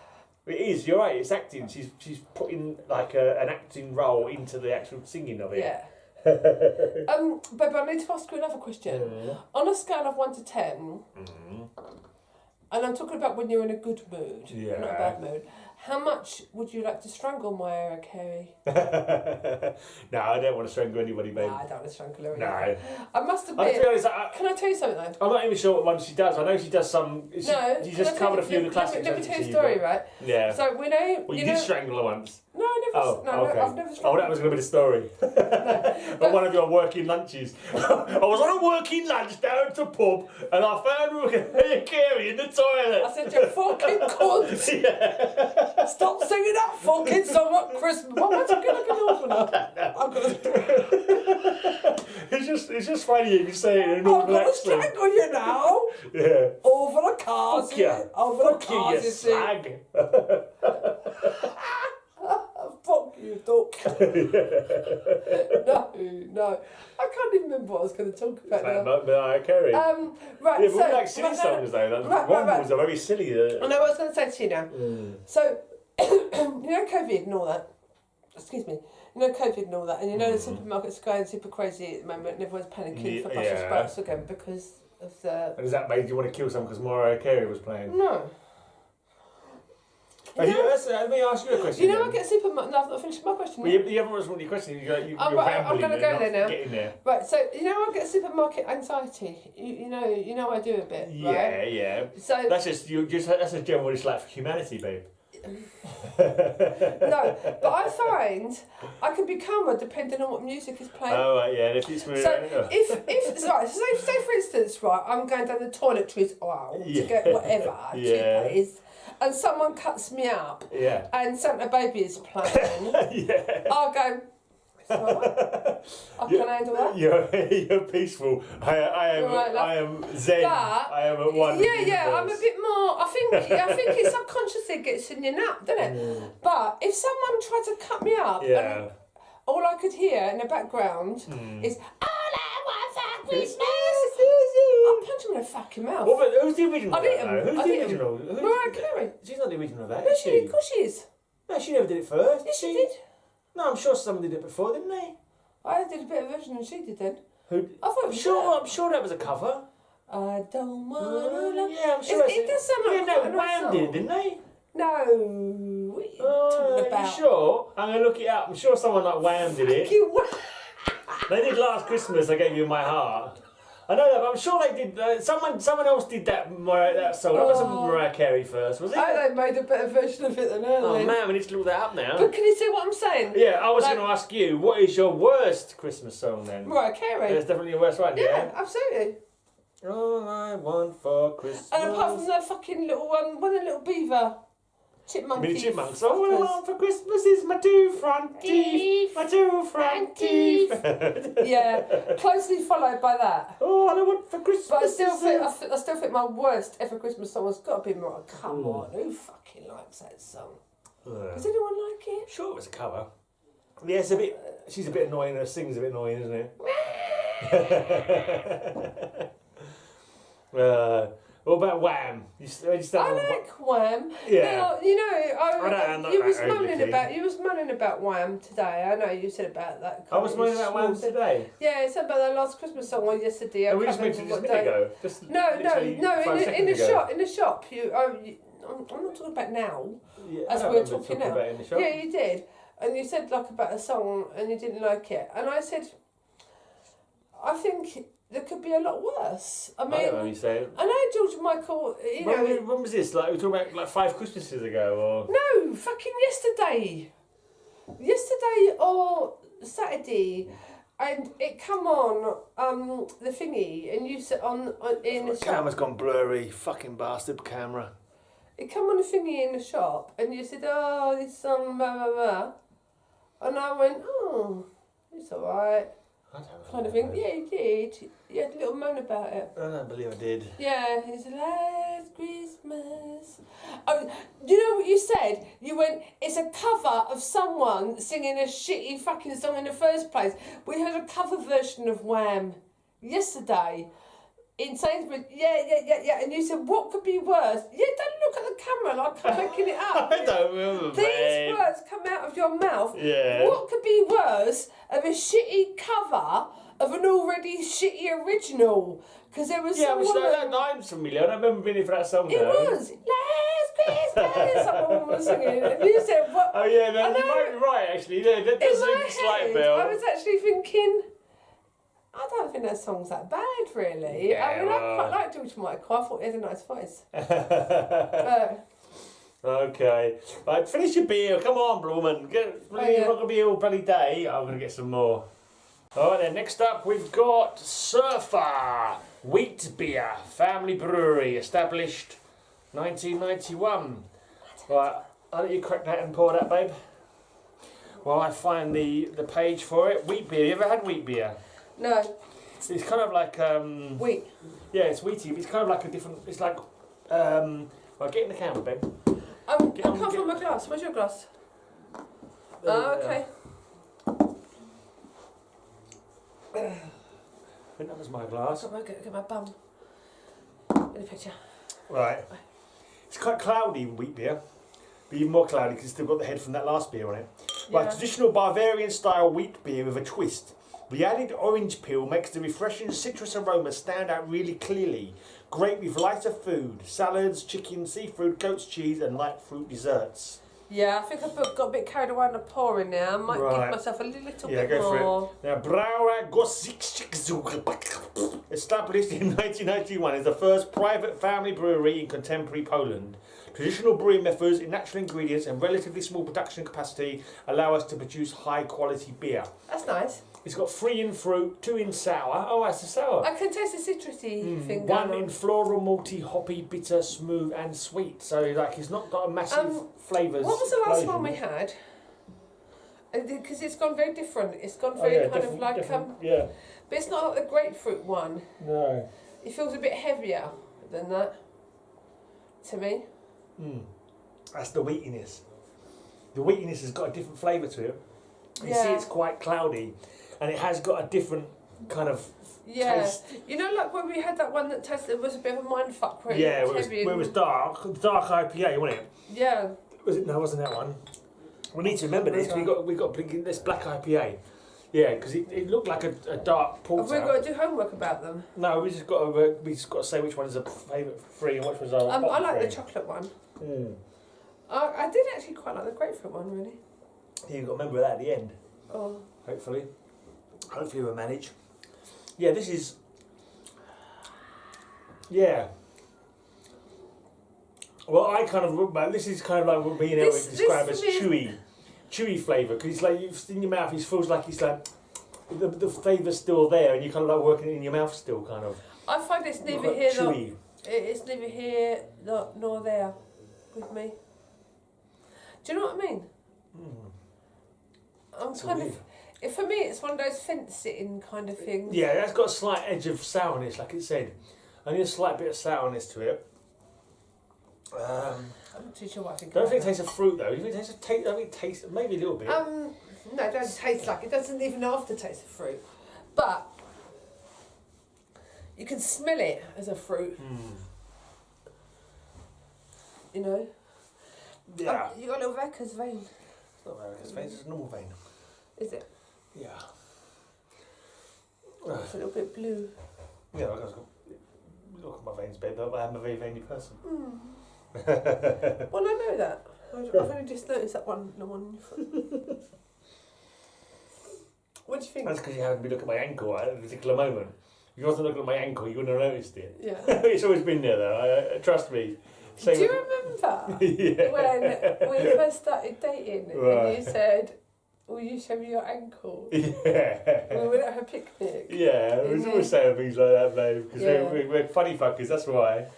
You're right. It's acting. She's putting like an acting role into the actual singing of it. Yeah. But I need to ask you another question. On a scale of 1 to 10, and I'm talking about when you're in a good mood, not a bad mood. How much would you like to strangle Mariah Carey? No, I don't want to strangle anybody, babe. No, I don't want to strangle her. No. I must I admit. feel it's Can I tell you something though? I'm not even sure what one she does. I know she does some. She just covered a few of the classics. Let me tell you a story, right? Yeah. So we know. Well, you did strangle her once. No, I never. Okay. I've never strangled. Oh, that was going to be the story. At one of your working lunches. I was on a working lunch down at the pub and I found Mariah Carey in the toilet. I said, you fucking cunt! Yeah. Stop singing that fucking song at Christmas. What am I talking like an orphan? I'm gonna. It's just funny if you say it in an I'm normal gonna accent. strangle you now. Yeah. Over the cars. Fuck you. Over the Fuck you, cars. you You see. slag. Fuck you, duck. No. I can't even remember what I was going to talk about now. Mariah Carey. Right, Yeah, so... but we like silly songs though. That one was a very silly. I know what I was going to say to you now. So, you know COVID and all that. Excuse me. You know COVID and all that, and you know the supermarkets are going super crazy at the moment, and everyone's panicking for Brussels sprouts again because of the. And does that make you want to kill someone because Mariah Carey was playing? No. Let me ask you a question. You know, I get supermarket. No, I've not finished my question. Well, you haven't responded to your question. You're I'm going to go there now. Getting there. Right, so you know, I get supermarket anxiety. You know, I do a bit. Yeah, right? yeah. So that's that's a general dislike for humanity, babe. No, but I find I can be calmer depending on what music is playing. Oh, right, yeah. If it's so say for instance, right, I'm going down the toiletries aisle to get whatever toothpaste, and someone cuts me up, and Santa Baby is playing, I'll go. I can handle that. You're peaceful. I am zen. I am at one. Yeah. I'm a bit more. I think it subconsciously gets in your nap, doesn't it? But if someone tried to cut me up, and all I could hear in the background is "All I want for Christmas," I'll punch him in the fucking mouth. Well, but who's the original? I'd eat him. Who's the original? Mariah Carey. She's not the original of that. No, she did. Of course she is. No, she never did it first. Yes, she did. No, I'm sure someone did it before, didn't they? I did a bit of version and she did then. Who? I thought it was I'm sure that was a cover. I don't wanna love. Yeah, I'm sure. It does sound like quite a nice song. Did, didn't they? No. What are you talking about? Are you sure? I'm gonna look it up. I'm sure someone like Wham did it. They did Last Christmas. I Gave You My Heart. I know that, but I'm sure they did. Someone else did that song. That wasn't Mariah Carey first, was it? Oh, they made a better version of it than her. Oh man, we need to look that up now. But can you see what I'm saying? Yeah, I was going to ask you, what is your worst Christmas song then? Mariah Carey. That's definitely your worst one, yeah? Yeah, absolutely. All I want for Christmas. And apart from that fucking little one, the little beaver. Chipmunk. Mini chipmunks. All I want for Christmas is my two front teeth. My two front teeth. Yeah, closely followed by that. All I want for Christmas. But I still think my worst ever Christmas song has got to be Mariah. Come on, who fucking likes that song? Does anyone like it? Sure, it was a cover. Yeah, it's a bit. She's a bit annoying. Her sing's a bit annoying, isn't it? What about Wham? I like Wham. Yeah. Now, you know, you was moaning about Wham today. I know you said about that. I was moaning about Wham today. Yeah, it's about that last Christmas song or yesterday. And we just mentioned just a minute ago. No. In the shop. I'm not talking about now. Yeah, as we're talking now. About in the shop. Yeah, you did, and you said like about a song and you didn't like it, and I said, I think. There could be a lot worse. I mean, I don't know what you say. I know George Michael, you know... When was this? Like, we were talking about like 5 Christmases ago, or...? No, fucking yesterday. Yesterday or Saturday. And it come on, the thingy, and you said in the shop... Camera's gone blurry, fucking bastard camera. It come on the thingy in the shop, and you said, oh, this song, blah, blah, blah. And I went, oh, it's alright. I don't know. Kind of thing. Yeah, you did. You had a little moan about it. I don't believe I did. Yeah, it's last Christmas. Oh, you know what you said? You went, it's a cover of someone singing a shitty fucking song in the first place. We heard a cover version of Wham yesterday in Sainsbury's. Yeah. And you said, what could be worse? Yeah, don't look at the camera like I'm making it up. I don't remember, These words come out of your mouth. Yeah. What could be worse of a shitty cover of an already shitty original? Because there was someone... Yeah, I'm familiar. I don't remember being here for that song, It was. Last beers, someone was singing. And you said, what? Oh yeah, no, you might be right actually. Yeah, that does In ring my a slight head, bell. I was actually thinking, I don't think that song's that bad, really. Yeah, I mean, well. I quite like George Michael. I thought he had a nice voice. Okay, right, finish your beer. Come on, Blumen. You're not gonna be here all bloody day. I'm gonna get some more. All right, then. Next up, we've got Surfer Wheat Beer, family brewery, established 1991. Right, I'll let you crack that and pour that, babe. While I find the page for it. Wheat beer. You ever had wheat beer? No. It's kind of like Wheat. Yeah, it's wheaty. But it's kind of like a different. It's like well, get in the camera, babe. I can't find my glass. Where's your glass? Oh, okay. I think that was my glass. I'll get my bum in the picture. Right. It's quite cloudy wheat beer, but even more cloudy because it's still got the head from that last beer on it. Right, traditional Bavarian style wheat beer with a twist. The added orange peel makes the refreshing citrus aroma stand out really clearly. Great with lighter food, salads, chicken, seafood, goat's cheese and light fruit desserts. Yeah, I think I've got a bit carried away on the pouring now. I might give myself a little bit go more. For it. Now, Brauer established in 1991 as the first private family brewery in contemporary Poland. Traditional brewing methods in natural ingredients and relatively small production capacity allow us to produce high quality beer. That's nice. It's got 3 in fruit, 2 in sour. Oh, that's a sour. I can taste the citrusy thing. 1 in floral, malty, hoppy, bitter, smooth, and sweet. So, like, it's not got a massive flavours. What was the last one we had? Because it's gone very different. It's gone very kind of like yeah. But it's not like the grapefruit one. No. It feels a bit heavier than that. To me. That's the wheatiness. The wheatiness has got a different flavour to it. You see, it's quite cloudy, and it has got a different kind of taste. You know, like when we had that one that tasted, it was a bit of a mindfuck. Yeah, it was dark IPA, wasn't it? Yeah. Was it? No, wasn't that one? We need to remember this. We got this black IPA. Yeah, because it looked like a dark porter. Have we got to do homework about them? No, we just got to say which one is a favourite 3 and which one's our I like 3. the chocolate one. I did actually quite like the grapefruit one, really. Yeah, you've got to remember that at the end. Oh. Hopefully we'll manage. Yeah, this is. Yeah. Well, this is kind of like what being able to describe as chewy flavour, because it's like in your mouth. It feels like it's like the flavour's still there, and you kind of like working it in your mouth still, kind of. I find it's neither here chewy. It's neither here nor there with me. Do you know what I mean? I'm kind of. For me, it's one of those fence sitting kind of things. Yeah, that's got a slight edge of sourness, like it said. Only a slight bit of sourness to it. I'm not too sure what I think. I don't think it tastes of fruit though. Do you think it tastes of taste? I think it tastes maybe a little bit. No, it doesn't taste like it. Doesn't even aftertaste of fruit, but you can smell it as a fruit. You know. Yeah. You got a little Vecker's vein. It's not America's vein. It's a normal vein. Is it? Yeah. It's a little bit blue. Yeah, look at my veins, babe. I am a very veiny person. Well, I know that. I've only just noticed that one. The one in your foot. What do you think? That's because you happened to be looking at my ankle at a particular moment. If you wasn't looking at my ankle, you wouldn't have noticed it. Yeah. It's always been there, though. Trust me. Do you remember when we first started dating and you said, "Will you show me your ankle?" Yeah. When we went at a picnic. Yeah, we was always saying things like that, babe, because we're funny fuckers. That's why.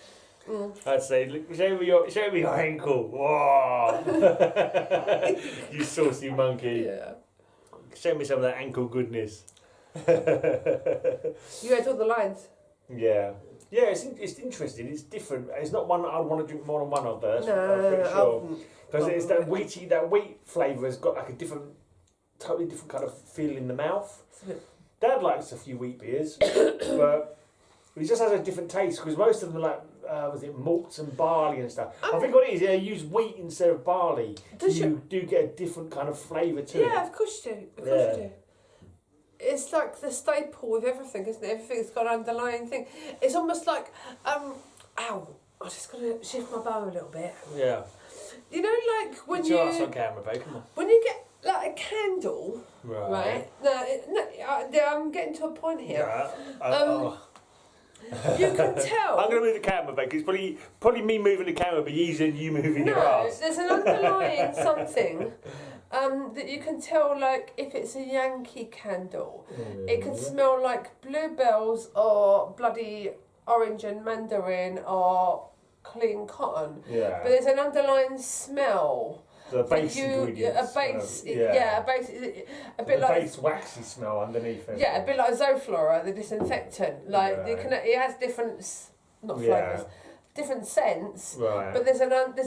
I'd say, "Look, show me your ankle." Whoa. You saucy monkey. Yeah. Show me some of that ankle goodness. You had all the lines. Yeah. Yeah, it's interesting. It's different. It's not one that I'd want to drink more than one of. I'm pretty sure. Because it's that wheat flavour has got like a totally different kind of feel in the mouth. Dad likes a few wheat beers, but it just has a different taste. Because most of them are like, malts and barley and stuff. I think what it is, they use wheat instead of barley. You do get a different kind of flavour to it. Yeah, of course you do. Of course you do. It's like the staple with everything, isn't it? Everything's got an underlying thing. It's almost like, ow. I just got to shift my bow a little bit. Yeah. You know, like when Put your ass on camera, babe. Come on. when you get like a candle, Right. I'm getting to a point here. Yeah. You can tell. I'm going to move the camera back. It's probably me moving the camera would be easier than you moving your ass. There's an underlying something that you can tell, like if it's a Yankee candle, it can smell like bluebells or bloody orange and mandarin or clean cotton. Yeah. But there's an underlying smell. The base ingredients. A base, a base, a bit the like base waxy smell underneath it. Yeah, a bit like Zoflora, the disinfectant. Like it has different, not flavours, different scents. Right. But there's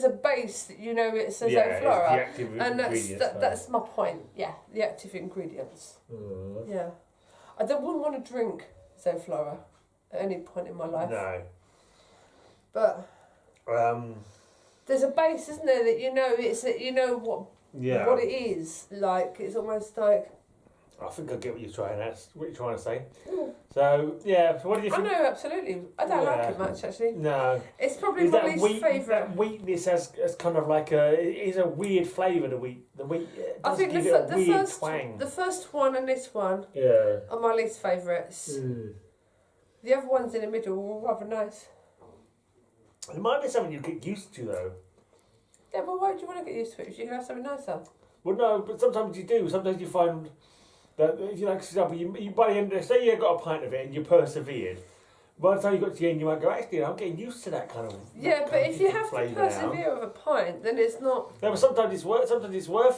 a base that you know it's a Zoflora, it's the active and ingredients, that's my point. Yeah, the active ingredients. Yeah, I wouldn't want to drink Zoflora at any point in my life. No. But there's a base, isn't there, that you know what it is. Like it's almost like. I think I get what you're trying to say. So yeah, so what do you think? I know, absolutely. I don't like it much actually. No. It's probably my least favourite. That wheatness has kind of like is a weird flavour. The wheat I think the first one and this one are my least favourites. The other ones in the middle are rather nice. It might be something you get used to though. Yeah, but why do you want to get used to it if you can have something nicer? Well, no, but sometimes you do. Sometimes you find that if you like, for example, you by the end, say you got a pint of it and you persevered. By the time you got to the end, you might go, actually, I'm getting used to that kind of. Yeah, but if you have to persevere with a pint, then it's not. No, but sometimes it's worth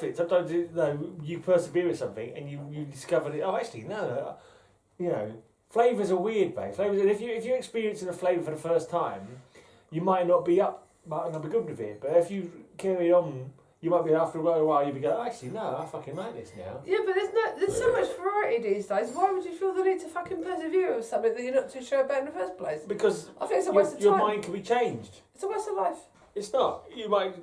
it. Sometimes you persevere with something and you discover that. Oh, actually, no. Flavours are weird, babe. Flavours. And if you're experiencing a flavour for the first time, you might not be good with it. But if you carry on, you might be after a while. You'll be going, actually, no, I fucking like this now. Yeah, but there's so much variety these days. Why would you feel the need to fucking persevere with something that you're not too sure about in the first place? Because I think it's a waste of time. Your mind can be changed. It's a waste of life. It's not. You might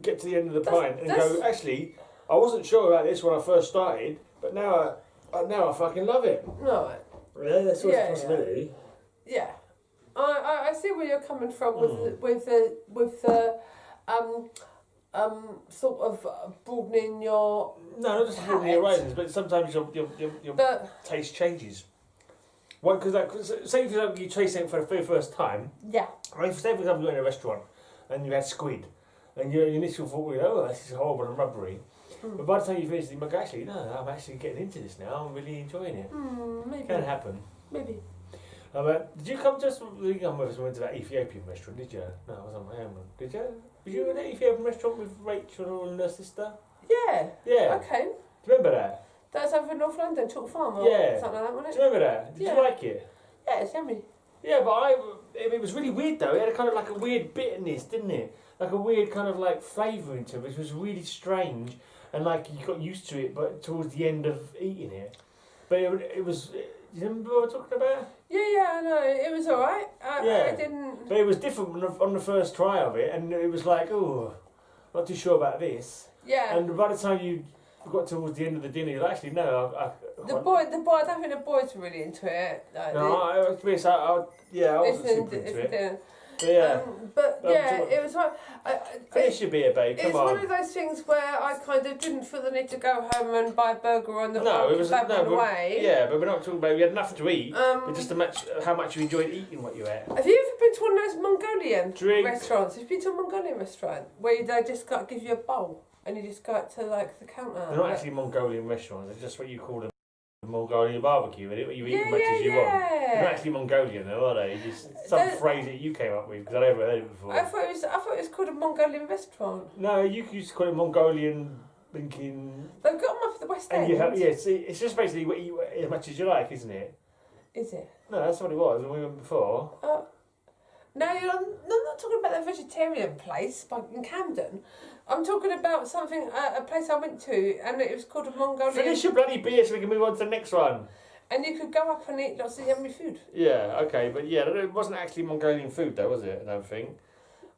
get to the end of the pint and go, actually, I wasn't sure about this when I first started, but now I fucking love it. Right. Yeah, that's always a possibility. Yeah. I see where you're coming from with the sort of broadening your not just broadening your horizons, but sometimes your taste changes. Why? Because say for example you taste something for the very first time. Yeah. I mean, say for example you're in a restaurant and you had squid, and your initial thought was, oh, this is horrible and rubbery. But by the time you finish it, you might go, actually, no, I'm actually getting into this now. I'm really enjoying it. Maybe. Can happen. Maybe. Did you come to us? We went to that Ethiopian restaurant, did you? No, I was on my own. Did you? Were you in that Ethiopian restaurant with Rachel and her sister? Yeah. Yeah. Okay. Do you remember that? That's over in North London, Chalk Farm or something like that, wasn't it? Do you remember that? Did you like it? Yeah, it's yummy. Yeah, but it was really weird though. It had a kind of like a weird bitterness, didn't it? Like a weird kind of like flavour into it, which was really strange. And like you got used to it, but towards the end of eating it. But it was. Do you remember what we're talking about? Yeah, I know. It was alright. I didn't. But it was different on the first try of it, and it was like, oh, not too sure about this. Yeah. And by the time you got towards the end of the dinner, you're like, actually, no. The boy. I don't think the boys were really into it. I wasn't super into it. It was like finish your beer, babe. Come on. It's one of those things where I kind of didn't feel the need to go home and buy a burger on the way. Yeah, but we're not talking about. We had nothing to eat, but just to match how much you enjoyed eating what you ate. Have you ever been to one of those Mongolian restaurants? Have you been to a Mongolian restaurant where they just give you a bowl and you just go up to like the counter? They're not actually Mongolian restaurants. They're just what you call them. Mongolian barbecue, you eat as much as you want. They're not actually Mongolian though, are they? Just some phrase that you came up with because I'd never heard it before. I thought it was called a Mongolian restaurant. No, you used to call it Mongolian thinking. They've got them off the West End. It's just basically eat as much as you like, isn't it? Is it? No, that's what it was when we went before. No, I'm not talking about the vegetarian place in Camden. I'm talking about something, a place I went to, and it was called a Mongolian... Finish your bloody beer so we can move on to the next one. And you could go up and eat lots of yummy food. Yeah, okay, but it wasn't actually Mongolian food though, was it? I don't think.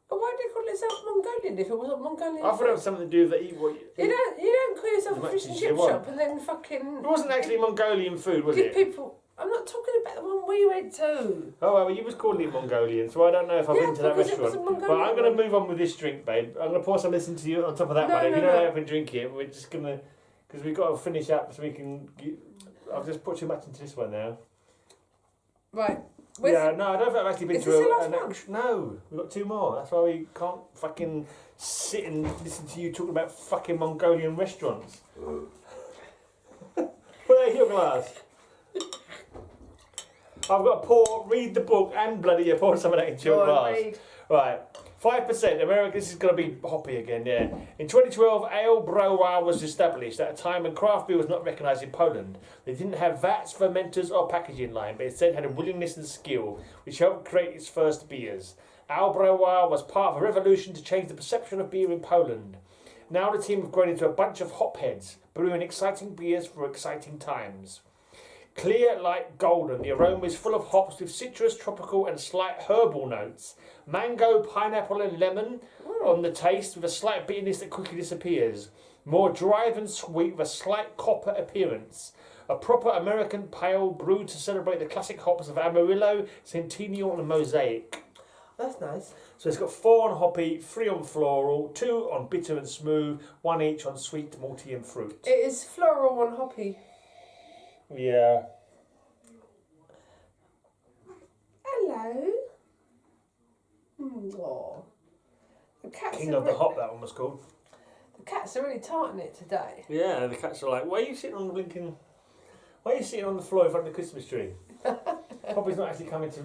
But why do you call yourself Mongolian if it wasn't Mongolian I thought it was something to do with the eat what you don't call yourself a fish and chip shop and then fucking... It wasn't actually Mongolian food, was it? People... I'm not talking about the one we went to. Oh, well, you was calling it Mongolian, so I don't know if I've been to that because it was restaurant. a Mongolian But I'm going one. to move on with this drink, babe. I'm going to pour some of this into you on top of that No, one. If no, you don't no. have a drink it, we're just going to... Because we've got to finish up so we can... I've just put too much into this one now. Right. Yeah, no, I don't think I've actually been Is to this the last one? No, we've got 2 more. That's why we can't fucking sit and listen to you talking about fucking Mongolian restaurants. Put that in your glass. I've got to read the book and bloody pour some of that into your glass. Read. Right. 5%. America, this is going to be hoppy again, yeah. In 2012, c.a.m.r.a was established at a time when craft beer was not recognised in Poland. They didn't have vats, fermenters or packaging line, but instead had a willingness and skill, which helped create its first beers. c.a.m.r.a was part of a revolution to change the perception of beer in Poland. Now the team have grown into a bunch of hopheads, brewing exciting beers for exciting times. Clear like golden, the aroma is full of hops with citrus, tropical and slight herbal notes. Mango, pineapple and lemon on the taste with a slight bitterness that quickly disappears. More dry than sweet with a slight copper appearance. A proper American pale brewed to celebrate the classic hops of Amarillo, Centennial and Mosaic. That's nice. So it's got 4 on hoppy, 3 on floral, 2 on bitter and smooth, 1 each on sweet, malty and fruit. It is floral and hoppy. Yeah. Hello. Oh. The cats King are of the Hop, that one was called. The cats are really tarting it today. Yeah, the cats are like, why are you sitting on the floor in front of the Christmas tree? Poppy's not actually coming to...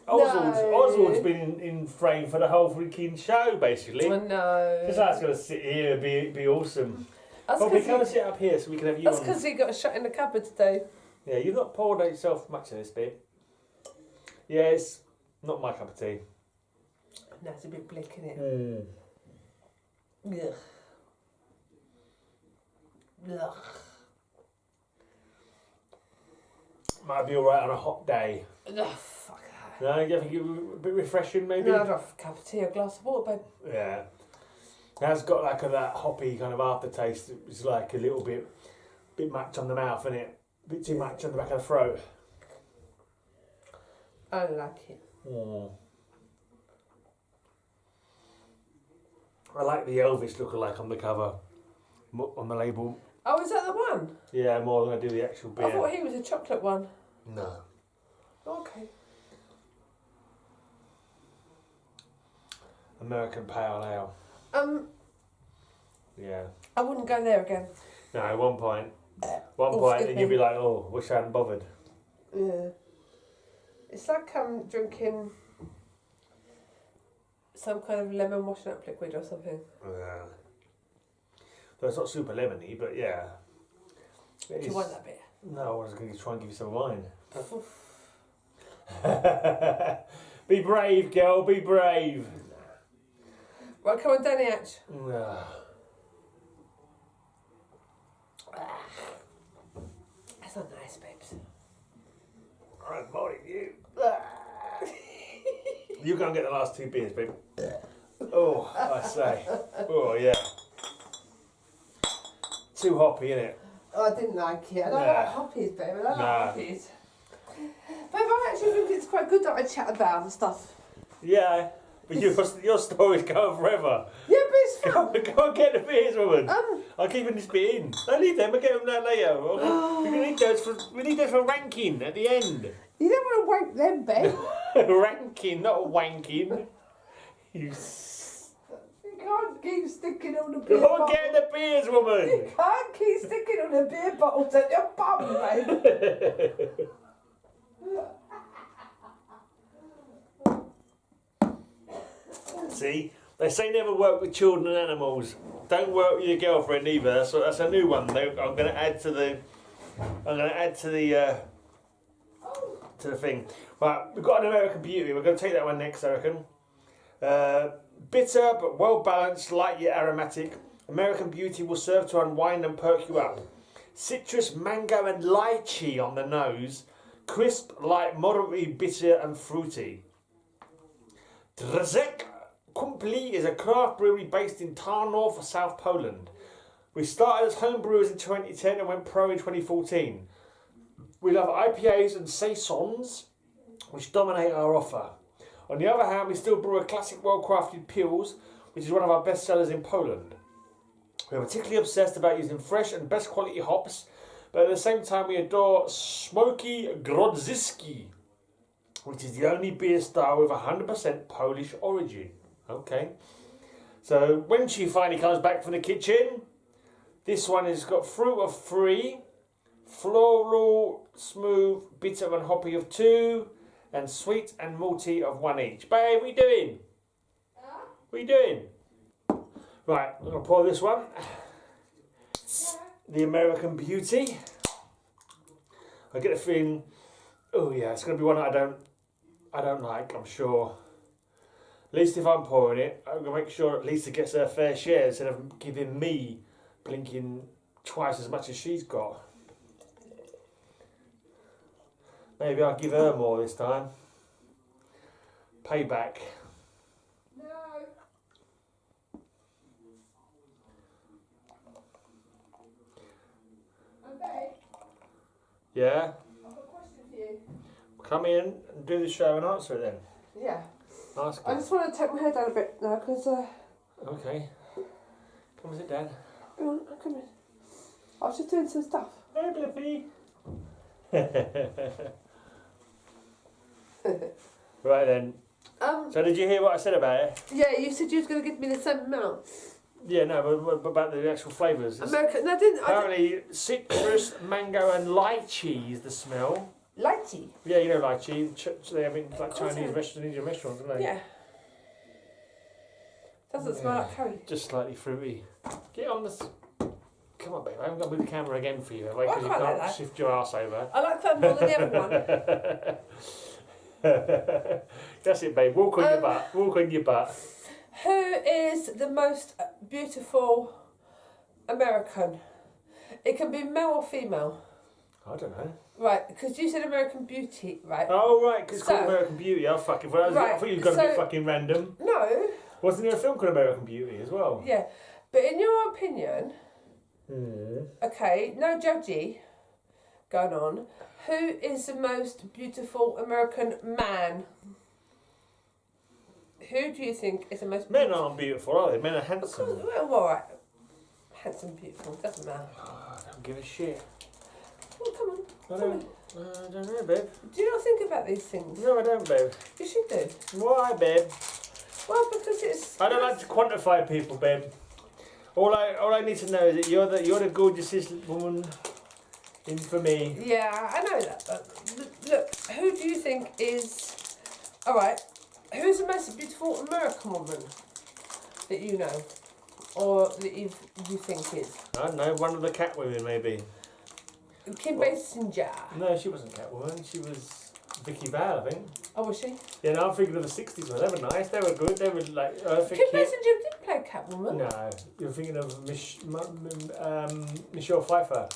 Oswald's been in frame for the whole freaking show, basically. I know. Just that's going to sit here and be awesome. That's Poppy, come and sit up here so we can have you That's on. because he got shut in the cupboard today. Yeah, you've not poured out yourself much of this, babe. Yeah, it's not my cup of tea. No, it's a bit bleak, isn't it? Mm. Ugh. Ugh. Might be alright on a hot day. Ugh, fuck that. No, you think it would be a bit refreshing, maybe? No, I'd have a cup of tea or a glass of water, babe. Yeah. It has got like that hoppy kind of aftertaste. It's like a little bit much on the mouth, isn't it? A bit too much on the back of the throat. I like it. Mm. I like the Elvis lookalike on the cover, on the label. Oh, is that the one? Yeah, more than I do the actual beer. I thought he was a chocolate one. No. Okay. American Pale Ale. Yeah. I wouldn't go there again. No, at one point, excuse and me. you'd be like, oh, wish I hadn't bothered. Yeah. It's like drinking some kind of lemon washing up liquid or something. Yeah. So it's not super lemony, but yeah. Do you want that bit? No, I was going to try and give you some of mine. Be brave, girl, be brave. Right, come on, Danny Hatch. That's not nice, babes. I'm boring you. You go and get the last 2 beers, babe. Oh, I say. Oh, yeah. Too hoppy, innit? Oh, I didn't like it. I don't like hoppies, babe. I don't like hoppies. Babe, I actually think it's quite good that I chat about and stuff. Yeah, but your stories go on forever. Yeah, but it's fun. Go and get the beers, woman. I'm keeping this bit in. Don't leave them. I'll get them down later. We need those for ranking at the end. You don't want to wank them, babe. Ranking, not wanking. You can't keep sticking on the beer go bottles. and get the beers, woman. You can't keep sticking on the beer bottles at your bum, babe. See, they say never work with children and animals. Don't work with your girlfriend either. So that's a new one. I'm going to add to the. To the thing. Right, we've got an American Beauty. We're going to take that one next, I reckon. Bitter but well balanced, light yet aromatic. American Beauty will serve to unwind and perk you up. Citrus, mango, and lychee on the nose. Crisp, light, moderately bitter and fruity. Drzek Kumpli is a craft brewery based in Tarnów, South Poland. We started as home brewers in 2010 and went pro in 2014. We love IPAs and saisons, which dominate our offer. On the other hand, we still brew a classic well-crafted Pils, which is one of our best sellers in Poland. We are particularly obsessed about using fresh and best quality hops, but at the same time we adore Smoky Grodziski, which is the only beer style with 100% Polish origin. Okay. So when she finally comes back from the kitchen, this one has got fruit of 3, floral, smooth, bitter and hoppy of 2, and sweet and malty of 1 each. Babe, what are you doing? What are you doing? Right, I'm going to pour this one. The American Beauty. I get a feeling, oh yeah, it's going to be one that I don't like, I'm sure. At least if I'm pouring it, I'm going to make sure at least it gets her fair share instead of giving me blinking twice as much as she's got. Maybe I'll give her more this time. Payback. No. Okay. Yeah? I've got a question for you. Come in and do the show and answer it then. Yeah. Ask I it. just want to take my hair down a bit now because. Okay. Come and sit down. Hang on, I'm coming. I was just doing some stuff. Hey, Blippy. Right then. So did you hear what I said about it? Yeah, you said you was going to give me the same amount. Yeah, no, but about the actual flavours. American. No, I didn't. Apparently, citrus, mango, and lychee is the smell. Lychee. Yeah, you know lychee. They have in like course Chinese I- restaurants, Indian restaurants, don't they? Yeah. Doesn't smell like curry. Just slightly fruity. Get on this. Come on, babe. I haven't got to move the camera again for you, have I? Well, I Because you quite like can't that. shift your ass over. I like that more than the other one. That's it, babe. Walk on your butt. Walk on your butt. Who is the most beautiful American? It can be male or female. I don't know. Right, because you said American Beauty, right? Oh, right, because it's called So- American Beauty. I fucking. Well, I Right, thought you were going to be so- fucking random. No. Wasn't there a film called American Beauty as well? Yeah. But in your opinion, okay, no judgy going on, who is the most beautiful American man? Who do you think is the most Men beautiful? aren't beautiful, are they? Men are handsome. Well, alright. Handsome, beautiful, doesn't matter. Oh, I don't give a shit. Well, come on. I Come on. don't know, babe. Do you not think about these things? No, I don't, babe. You should do. Why, babe? Well, because it's. I don't like to quantify people, babe. All I need to know is that you're the gorgeous woman in for me. Yeah, I know that. But look, who do you think is. Alright, who's the most beautiful American woman that you know? Or that you think is? I don't know, one of the cat women, maybe. Kim Basinger. No, she wasn't Catwoman. She was Vicky Vale, I think. Oh, was she? Yeah, no, I'm thinking of the 60s ones. They were nice. They were good. They were like Kim Basinger did play Catwoman. No, you're thinking of Michelle Pfeiffer.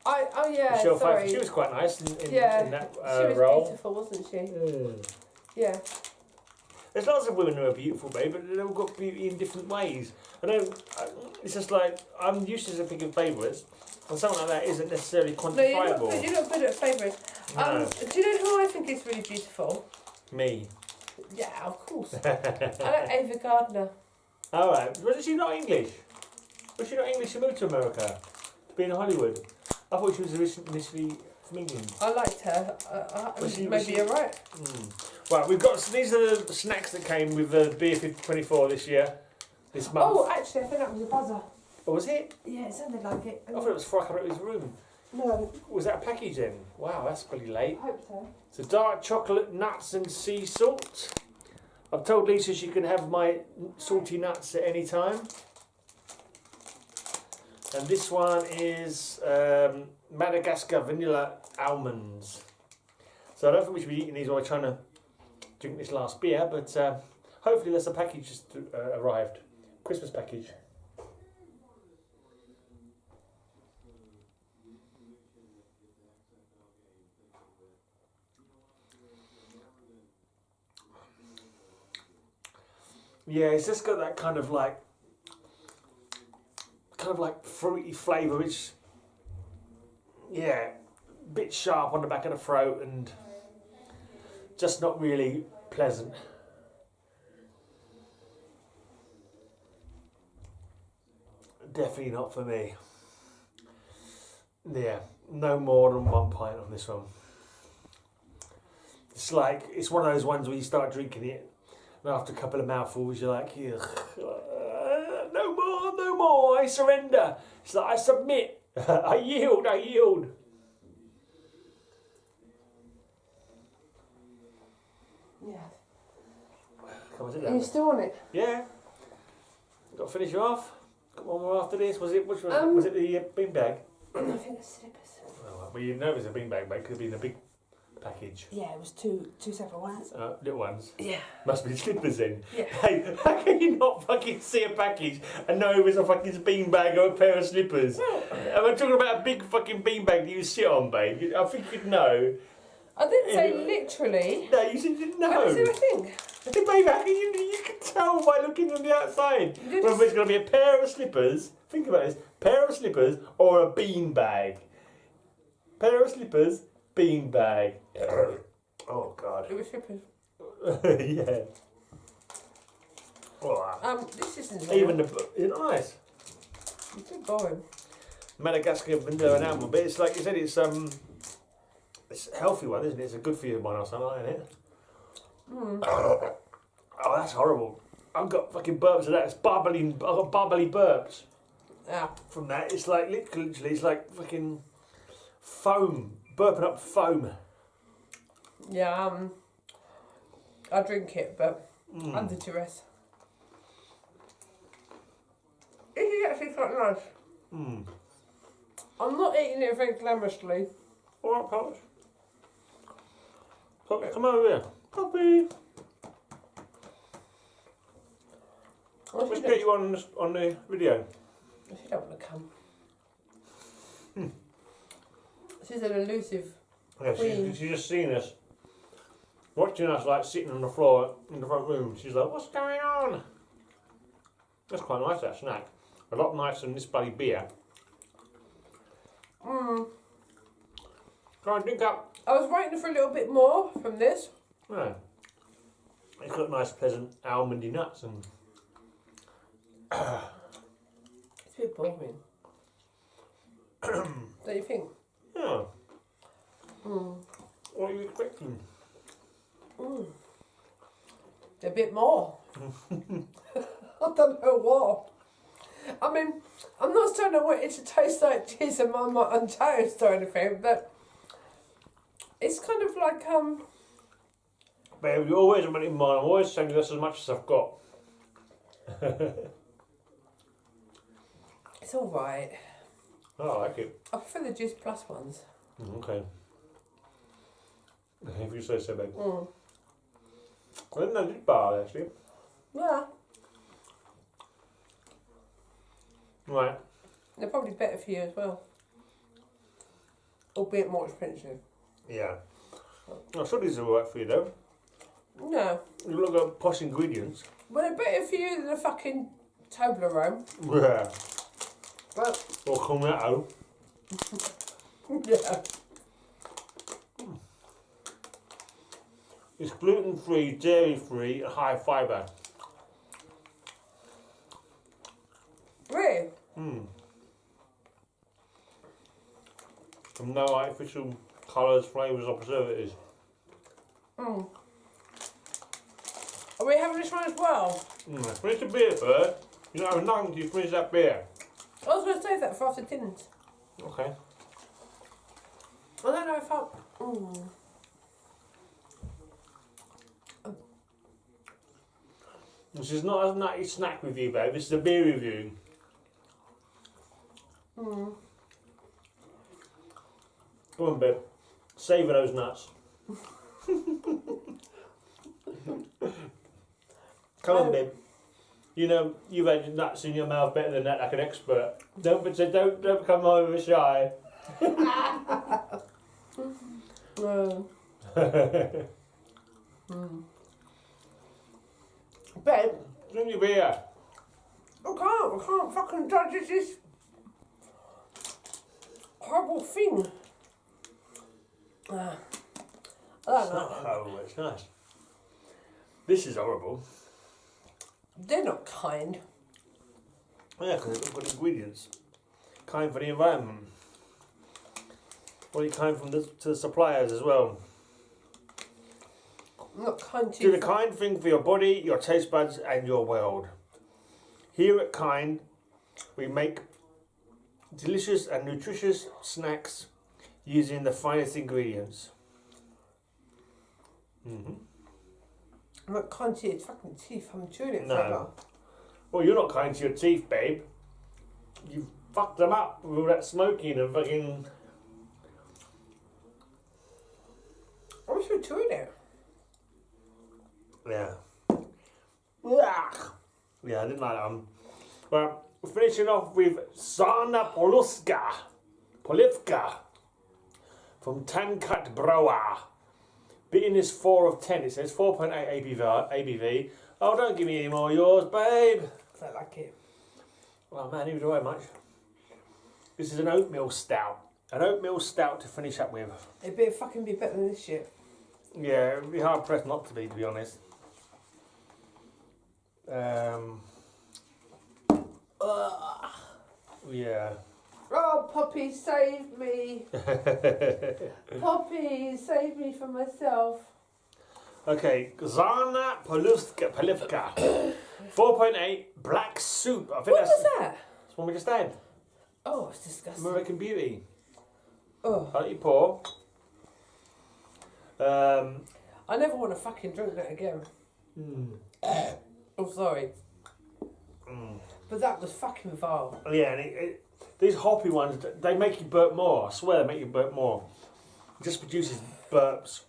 Oh yeah, Michelle sorry. Pfeiffer. She was quite nice in Yeah, that she was role. beautiful, wasn't she? Mm. Yeah. There's lots of women who are beautiful, babe, but they've all got beauty in different ways. It's just like, I'm used to picking favourites, and something like that isn't necessarily No, quantifiable. you're not good at favourites. No. Do you know who I think is really beautiful? Me. Yeah, of course. I like Ava Gardner. Alright, wasn't she not English? Was she not English and moved to America? To be in Hollywood? I thought she was initially from England. I liked her. Maybe you're right. Right, these are the snacks that came with the Beer 24 this month. Oh, actually, I think that was a buzzer. Oh, was it? Yeah, it sounded like it. I thought it was before I came out of his room. No, Was that a package then? Wow, that's pretty late. I hope so. So dark chocolate, nuts and sea salt. I've told Lisa she can have my salty nuts at any time. And this one is Madagascar vanilla almonds. So I don't think we should be eating these while we're trying to drink this last beer, but hopefully there's a package just arrived. Christmas package. Yeah, it's just got that kind of like fruity flavour, which, yeah, bit sharp on the back of the throat and just not really pleasant. Definitely not for me. Yeah, no more than 1 pint on this one. It's like, it's one of those ones where you start drinking it and after a couple of mouthfuls you're like, no more, I surrender. It's like, I submit, I yield. Yeah. Come on, sit Are down. you still on it? Yeah. Got to finish you off. Got one more after this. Was it which one? Was it the beanbag? I think it's slippers. Oh, well, you know it was a beanbag, but it could have been a big package. Yeah, it was two separate ones. Little ones. Yeah. Must be slippers then. Yeah. Hey, how can you not fucking see a package and know it was a fucking beanbag or a pair of slippers? Am I talking about a big fucking beanbag that you sit on, babe? I think you'd know. I didn't say literally. No, you said you didn't know. I didn't say a thing. Hey, babe, how can you can tell by looking on the outside whether it's going to be a pair of slippers. Think about this: pair of slippers or a beanbag. Pair of slippers, beanbag. Oh God. It was slippers. Yeah. Oh, this isn't even the it's nice. It's too boring. Madagascar vanilla and almond, but it's like you said, it's a healthy one, isn't it? It's a good for you one or something, isn't it? Oh, that's horrible. I've got fucking burps of that. It's bubbling. I've got bubbly burps. Yeah. From that, it's like literally, it's like fucking foam, burping up foam. Yeah. I drink it, but under duress. It is actually quite nice. I'm not eating it very glamorously. All right, Pops. Poppy, come over here. Poppy. Let's get you on the video. She don't want to come. She's an elusive Yeah, queen. she's just seen us, watching us like sitting on the floor in the front room. She's like, what's going on? That's quite nice, that snack. A lot nicer than this bloody beer. Go on, drink up. I was waiting for a little bit more from this. Yeah. It's got nice pleasant almondy nuts and... It's a bit boring. Don't you think? Yeah. What are you expecting? A bit more. I don't know what. I mean, I'm not saying I want it to taste like c.a.m.r.a on toast or anything, but it's kind of like Babe, you always have it in mind. I'm always saying that's as much as I've got. it's all right. Oh, I like it. I prefer the Juice Plus ones. Okay. If you say so, babe. Mm. I didn't know this bar actually. Yeah, Right. they're probably better for you as well, albeit more expensive. Yeah. I'm sure these are alright for you though. No, You look at posh ingredients. well they're better for you than a fucking Toblerone. Yeah. But Or Cornetto. yeah, It's gluten free, dairy free, and high fibre. really. And no artificial colours, flavours, or preservatives. Are we having this one as well? Finish the beer first. You don't have nothing till you finish that beer. I was going to save that for after dinners. Okay. I don't know if I... This is not a nutty snack review, babe. This is a beer review. Come on, babe. Savour those nuts. Come on, babe. You know you've had nuts in your mouth better than that, like an expert. Don't become over shy. Babe, Drink your beer. I can't fucking judge this horrible thing. I don't know. Oh, it's nice. This is horrible. They're not kind. Yeah, because it's got good ingredients. Kind for the environment. Well, you kind from to the suppliers as well. I'm not kind to Do the kind thing for your body, your taste buds, and your world. Here at Kind, we make delicious and nutritious snacks using the finest ingredients. I'm not kind to your fucking teeth. I'm chewing it No. forever. Well, you're not kind to your teeth, babe. You fucked them up with all that smoking and fucking... I'm still chewing it. Yeah. Yeah, I didn't like that one. Well, we're finishing off with Sana Polivka from c.a.m.r.a. Bitterness 4 of 10. It says 4.8 ABV. Oh, don't give me any more of yours, babe. I like it. Oh man, neither do I much. This is an oatmeal stout. An oatmeal stout to finish up with. It better fucking be better than this shit. Yeah, it'd be hard pressed not to be honest. Yeah. Oh, Poppy, save me. Poppy, save me from myself. Okay, Zana Polivka. 4.8 black soup. I think What was that? That's one we just had. Oh, it's disgusting. American Beauty. Oh, I'll let you pour. I never want to fucking drink that again. Oh, sorry. But that was fucking vile. Yeah, and these hoppy ones, they make you burp more. I swear they make you burp more. It just produces burps.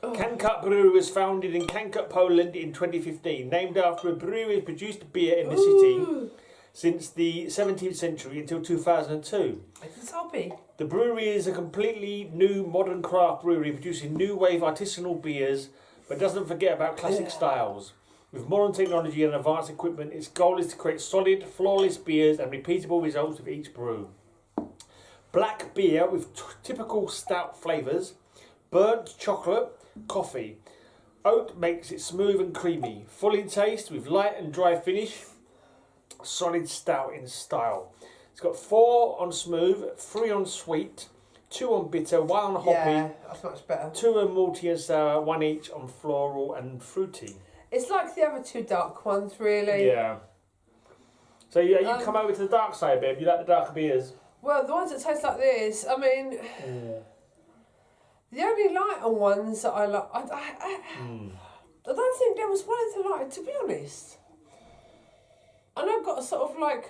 c.a.m.r.a. Brewery was founded in Kankut, Poland in 2015. Named after a brewery that produced beer in the city since the 17th century until 2002. It's hoppy. The brewery is a completely new modern craft brewery producing new wave artisanal beers, but doesn't forget about classic styles. With modern technology and advanced equipment, its goal is to create solid, flawless beers and repeatable results with each brew. Black beer with typical stout flavours, burnt chocolate, coffee. Oat makes it smooth and creamy, full in taste with light and dry finish, solid stout in style. It's got 4 on smooth, 3 on sweet, 2 on bitter, 1 on hoppy, Yeah, that's much better. 2 on malty and sour, 1 each on floral and fruity. It's like the other two dark ones, really. Yeah. So you come over to the dark side, babe. You like the darker beers? Well, the ones that taste like this, I mean, the only lighter ones that I like, I don't think there was one of the lighter, to be honest. I know I've got a sort of like,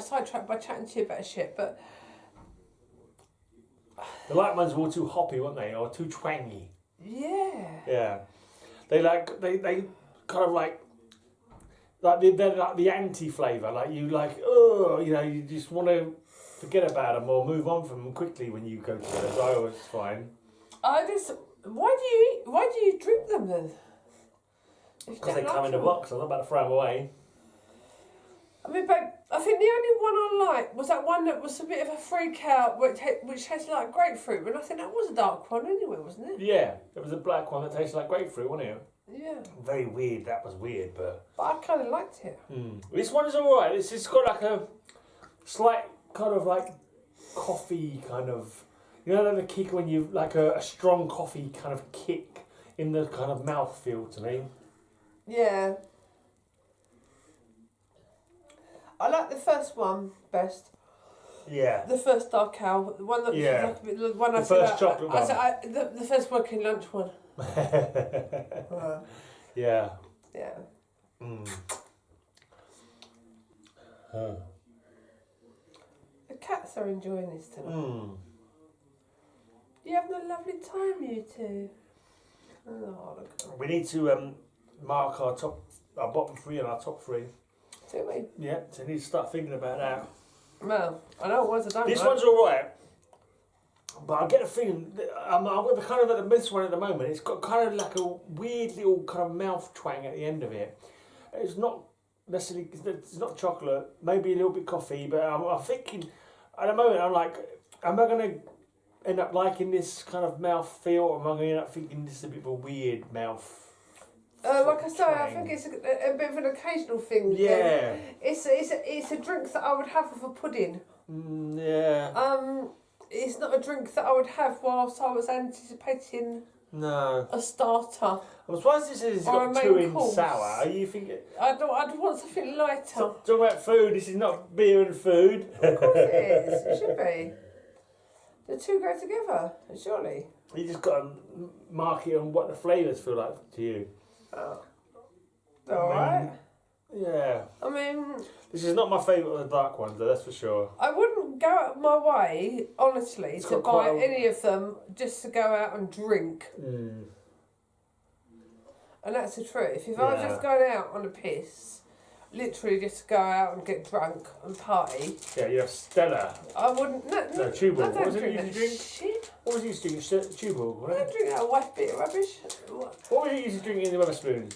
sidetracked by chatting to you about shit, but... The light ones were all too hoppy, weren't they? Or too twangy. Yeah. Yeah. They kind of like they're like the anti-flavour. Like you you just want to forget about them or move on from them quickly when you go to those. I always find. Why do you drink them then? Because they come in the box. I'm not about to throw them away. I mean, babe, I think the only one I liked was that one that was a bit of a freak out, which tasted like grapefruit, but I think that was a dark one anyway, wasn't it? Yeah, it was a black one that tasted like grapefruit, wasn't it? Yeah. Very weird. That was weird, but I kind of liked it. This one is alright. It's got like a slight kind of like coffee kind of, like the kick when you like a strong coffee kind of kick in the kind of mouthfeel to me. Yeah. I like the first one best. Yeah. The first dark ale, the one that was like a bit, the one I The said first chocolate one. The first working lunch one. Yeah. Yeah. The cats are enjoying this tonight. You having a lovely time, you two? Oh, look. We need to mark our bottom 3 and our top 3. Do we? Yeah, so we need to start thinking about that. Well, I know what ones I don't This like. one's alright, but I get a feeling, I've got the kind of at this one at the moment, it's got kind of like a weird little kind of mouth twang at the end of it. It's not necessarily, it's not chocolate, maybe a little bit coffee, but I'm thinking, at the moment I'm like, am I going to end up liking this kind of mouth feel, or am I going to end up thinking this is a bit of a weird mouth? Like I say, I think it's a bit of an occasional thing. Yeah. It's a drink that I would have with a pudding. Yeah. It's not a drink that I would have whilst I was anticipating a starter. I'm surprised this has got 2 in sour. Are you thinking? I'd want something lighter. Talking about food, this is not beer and food. Of course it is. It should be. The two go together, surely. You just got to mark it on what the flavours feel like to you. Alright. Yeah. I mean... This is not my favourite of the dark ones, though, that's for sure. I wouldn't go out of my way, honestly, to buy any of them just to go out and drink. Mm. And that's the truth. If I was just going out on a piss, literally just to go out and get drunk and party... Yeah, you have Stella. I wouldn't... No, Tubal. I don't What was it drink you used to drink? shit. What was it you used to drink? Tubal, I don't drink that wife beer rubbish. What was it you used to drink in the Wetherspoons?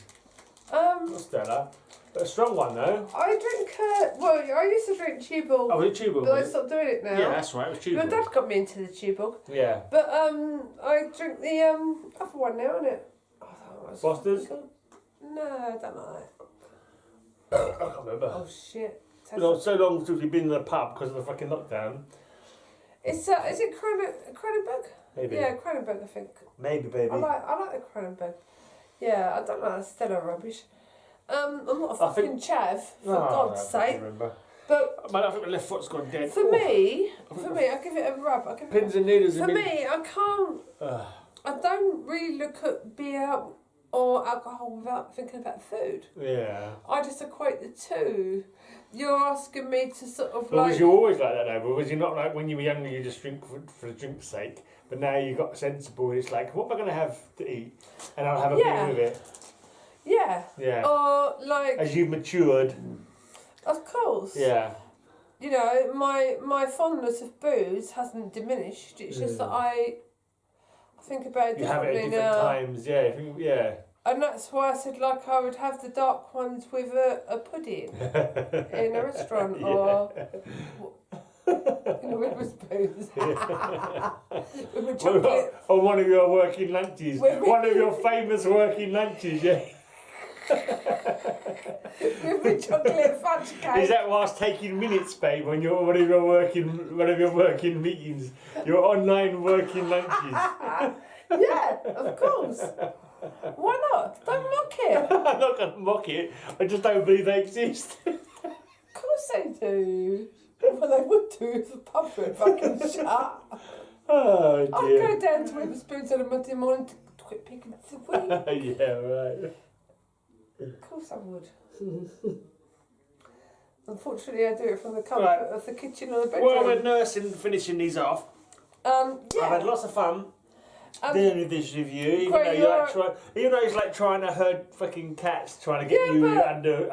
Not Stella. But a strong one, though. I drink... I used to drink Tubal. Oh, was it Tubal? But I stopped doing it now. Yeah, that's right, it was Tubal. My dad got me into the Tubal. Yeah. But I drink the other one now, innit? Foster's? No, I don't like it. I can't remember. Oh shit. It's been so long since we've been in the pub because of the fucking lockdown. Is it Cronenberg? Maybe. Yeah, Cronenberg, I think. Maybe, baby. I like the Cronenberg. Yeah, I don't like the Stella rubbish. I'm not a fucking chav, for God's sake. But I think my left foot's gone dead. For me, I give it a rub. Pins and needles. For me, I can't. I don't really look at beer or alcohol without thinking about food. Yeah. I just equate the two. You're asking me to sort of well, was you always like that though? But was you not like when you were younger you just drink for the drink's sake? But now you got sensible and it's like, what am I going to have to eat? And I'll have a beer with it. Yeah. Yeah. Or like... As you've matured. Of course. Yeah. You know, my fondness of booze hasn't diminished. It's just that I think about it differently now. You have it at different times, yeah. And that's why I said, like, I would have the dark ones with a pudding in a restaurant or in a Witherspoons. With a chocolate. On one of your working lunches. One of your famous working lunches, yeah. With the chocolate fudge cake. Is that whilst taking minutes, babe, on your one of your working meetings, your online working lunches? Yeah, of course. Why not? Don't mock it. I'm not going to mock it. I just don't believe they exist. Of course they do. Well, they would do if the pub were fucking shut. Oh dear. I'd go down to Witherspoons on a Monday morning to quit picking the week. Yeah, right. Of course I would. Unfortunately, I do it from the comfort of the kitchen or the bedroom. Well, we're nursing, finishing these off. Yeah. I've had lots of fun doing this with you, even though it's like trying to herd fucking cats, trying to get you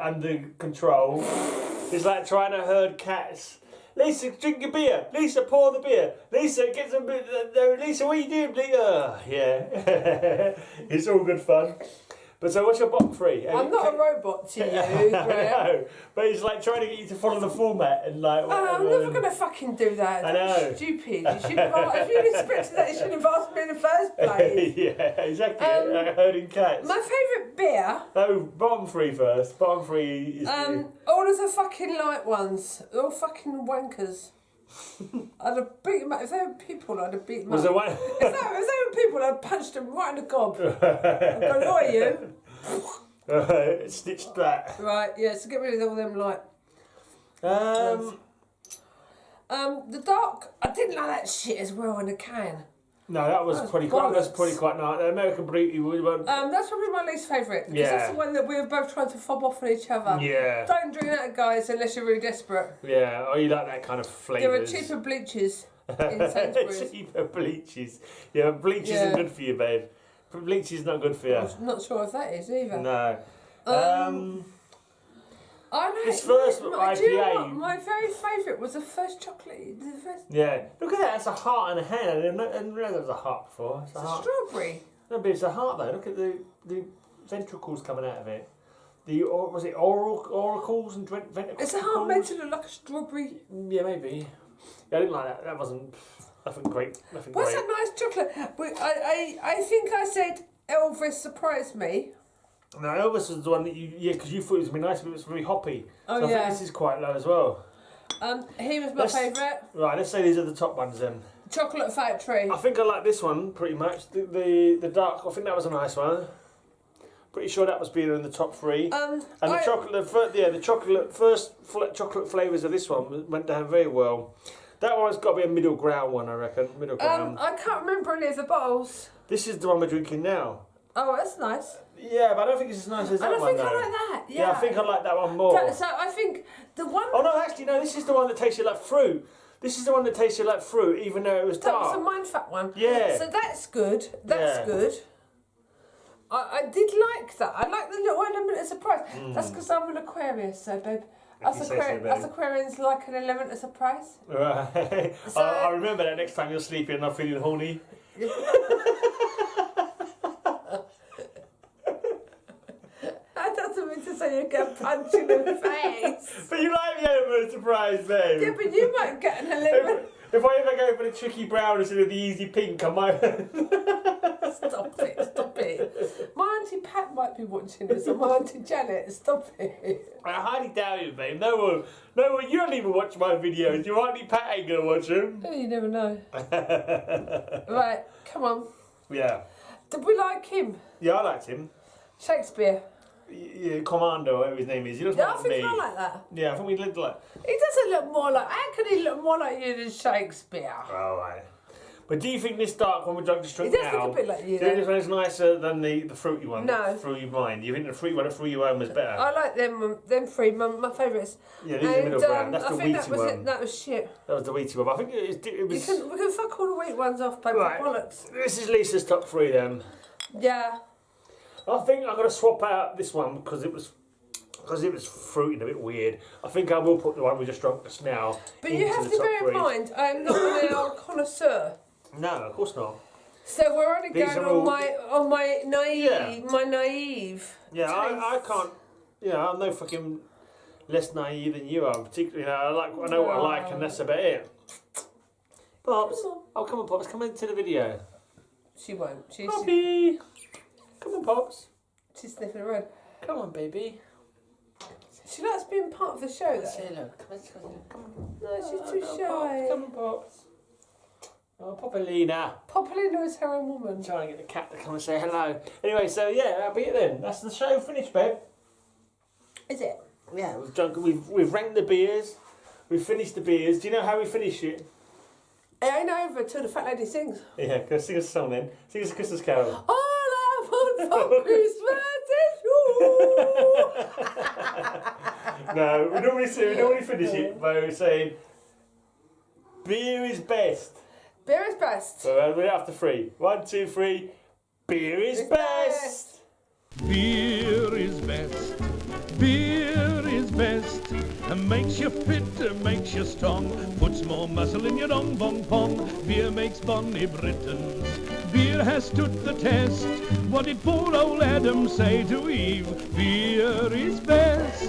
under control. It's like trying to herd cats. Lisa, drink your beer. Lisa, pour the beer. Lisa, get some beer. Lisa, what are you doing? Yeah. It's all good fun. But so what's your bottom three? I'm not a robot to you, Graham. No, but it's like trying to get you to follow the format and like... I'm never going to fucking do that. I know. That's stupid. You should have if you'd expected that, you should have asked me in the first place. Yeah, exactly. Like herding cats. My favourite beer... No, bottom three first. Bottom three is... all of the fucking light ones. They're all fucking wankers. I'd have beat them up. If they were people, I'd have beat them up. Was there one? If they were people, I'd punch them right in the gob. I'd go, who are you? Stitched that. Right, yeah, so get rid of all them light. The dark, I didn't like that shit as well in a can. No, that was pretty quite nice. The American Beauty. That's probably my least favourite. Because that's the one that we were both trying to fob off on each other. Yeah. Don't drink that, guys, unless you're really desperate. Yeah, or you like that kind of flavours. There are cheaper bleaches in Sainsbury's. Cheaper bleaches. Yeah, bleach isn't good for you, babe. Bleach is not good for you. I'm not sure if that is either. No. I like this first IPA. Do you know what? My very favourite was the first chocolate. Yeah. Look at that. It's a heart and a hand. I didn't know there was a heart before. It's a strawberry. No, but it's a heart though. Look at the ventricles coming out of it. Was it oracles and ventricles? It's a heart made to look like a strawberry. Yeah, maybe. Yeah, I didn't like that. That wasn't. Nothing great. Nothing What's great. that nice chocolate? I think I said Elvis surprised me. No, Elvis was the one that because you thought it was going to be nice, but it was very hoppy. Oh, so I yeah. think this is quite low as well. He was my favourite. Right, let's say these are the top ones then. Chocolate Factory. I think I like this one pretty much. The dark, I think that was a nice one. Pretty sure that was being in the top 3. And the chocolate first chocolate flavours of this one went down very well. That one's got to be a middle ground one, I reckon. Middle ground. I can't remember any of the bottles. This is the one we're drinking now. Oh, that's nice. Yeah, but I don't think it's as nice as that one. I think I like that. Yeah. I think I like that one more. So I think the one. Oh no, actually no. This is the one that tasted like fruit. This is the one that tasted like fruit, even though it was dark. That was a mindfuck one. Yeah. So that's good. That's good. I did like that. I like the little element of surprise. That's because I'm an Aquarius, so babe. Us Aquarians like an element of surprise. Right. So, I remember that next time you're sleeping and I'm feeling horny. That doesn't mean to say you get punched in the face. But you like the element of surprise, babe. Yeah, but you might get an element. If I ever go for the tricky brown instead of the easy pink, I might. Stop it. My Auntie Pat might be watching this, or my Auntie Janet. Stop it. I hardly doubt you, babe. No one, you don't even watch my videos. Your Auntie Pat ain't gonna watch them. Oh, you never know. Right, come on. Yeah. Did we like him? Yeah, I liked him. Shakespeare. Yeah, Commander, whatever his name is. He looks Yeah, like I think me. I like that. Yeah, I think we lived like. He doesn't look more like. How can he look more like you than Shakespeare? Oh, right. But do you think this dark one we drunk just drink He does now? look a bit like you. Do you think this one is nicer than the fruity one? No. The fruity wine. Do you think the fruity one, the fruity one was better? I like them three. My favourites. Yeah, these are the middle ground. That's I the think wheaty that was one. it. That was shit. That was the wheaty one. But I think it was. We can fuck all the wheat ones off, baby. Right. Bollocks. This is Lisa's top 3 then. Yeah. I think I'm going to swap out this one because it was fruity and a bit weird. I think I will put the one we just drunk just now. But you have to bear in mind, I'm not an old connoisseur. No, of course not. So we're only These going are on my naive, Yeah. my naive. Yeah, I taste. can't. Yeah, I'm no fucking less naive than you are. Particularly, I know what I like, and that's about it. Pops, come on, Pops, come into the video. She won't. Poppy, come on, Pops. She's sniffing around. Come on, baby. She likes being part of the show, though. Say hello. Come on. No, she's too shy. Pops, come on, Pops. Oh, Popalina. Popalina is her own woman. Trying to get the cat to come and say hello. Anyway, so yeah, that'll be it then. That's the show finished, babe. Is it? Yeah, we've drunk. We've ranked the beers. We've finished the beers. Do you know how we finish it? It ain't over till the fat lady sings. Yeah, go sing us a song then. Sing us a Christmas carol. All I want for Christmas is you. No, we normally finish it by saying, beer is best. Beer is best. So we're after 3. 1, 2, 3. Beer is best. Beer is best. Beer is best. And makes you fit, makes you strong. Puts more muscle in your dong bong pong. Beer makes bonny Britons. Beer has stood the test. What did poor old Adam say to Eve? Beer is best.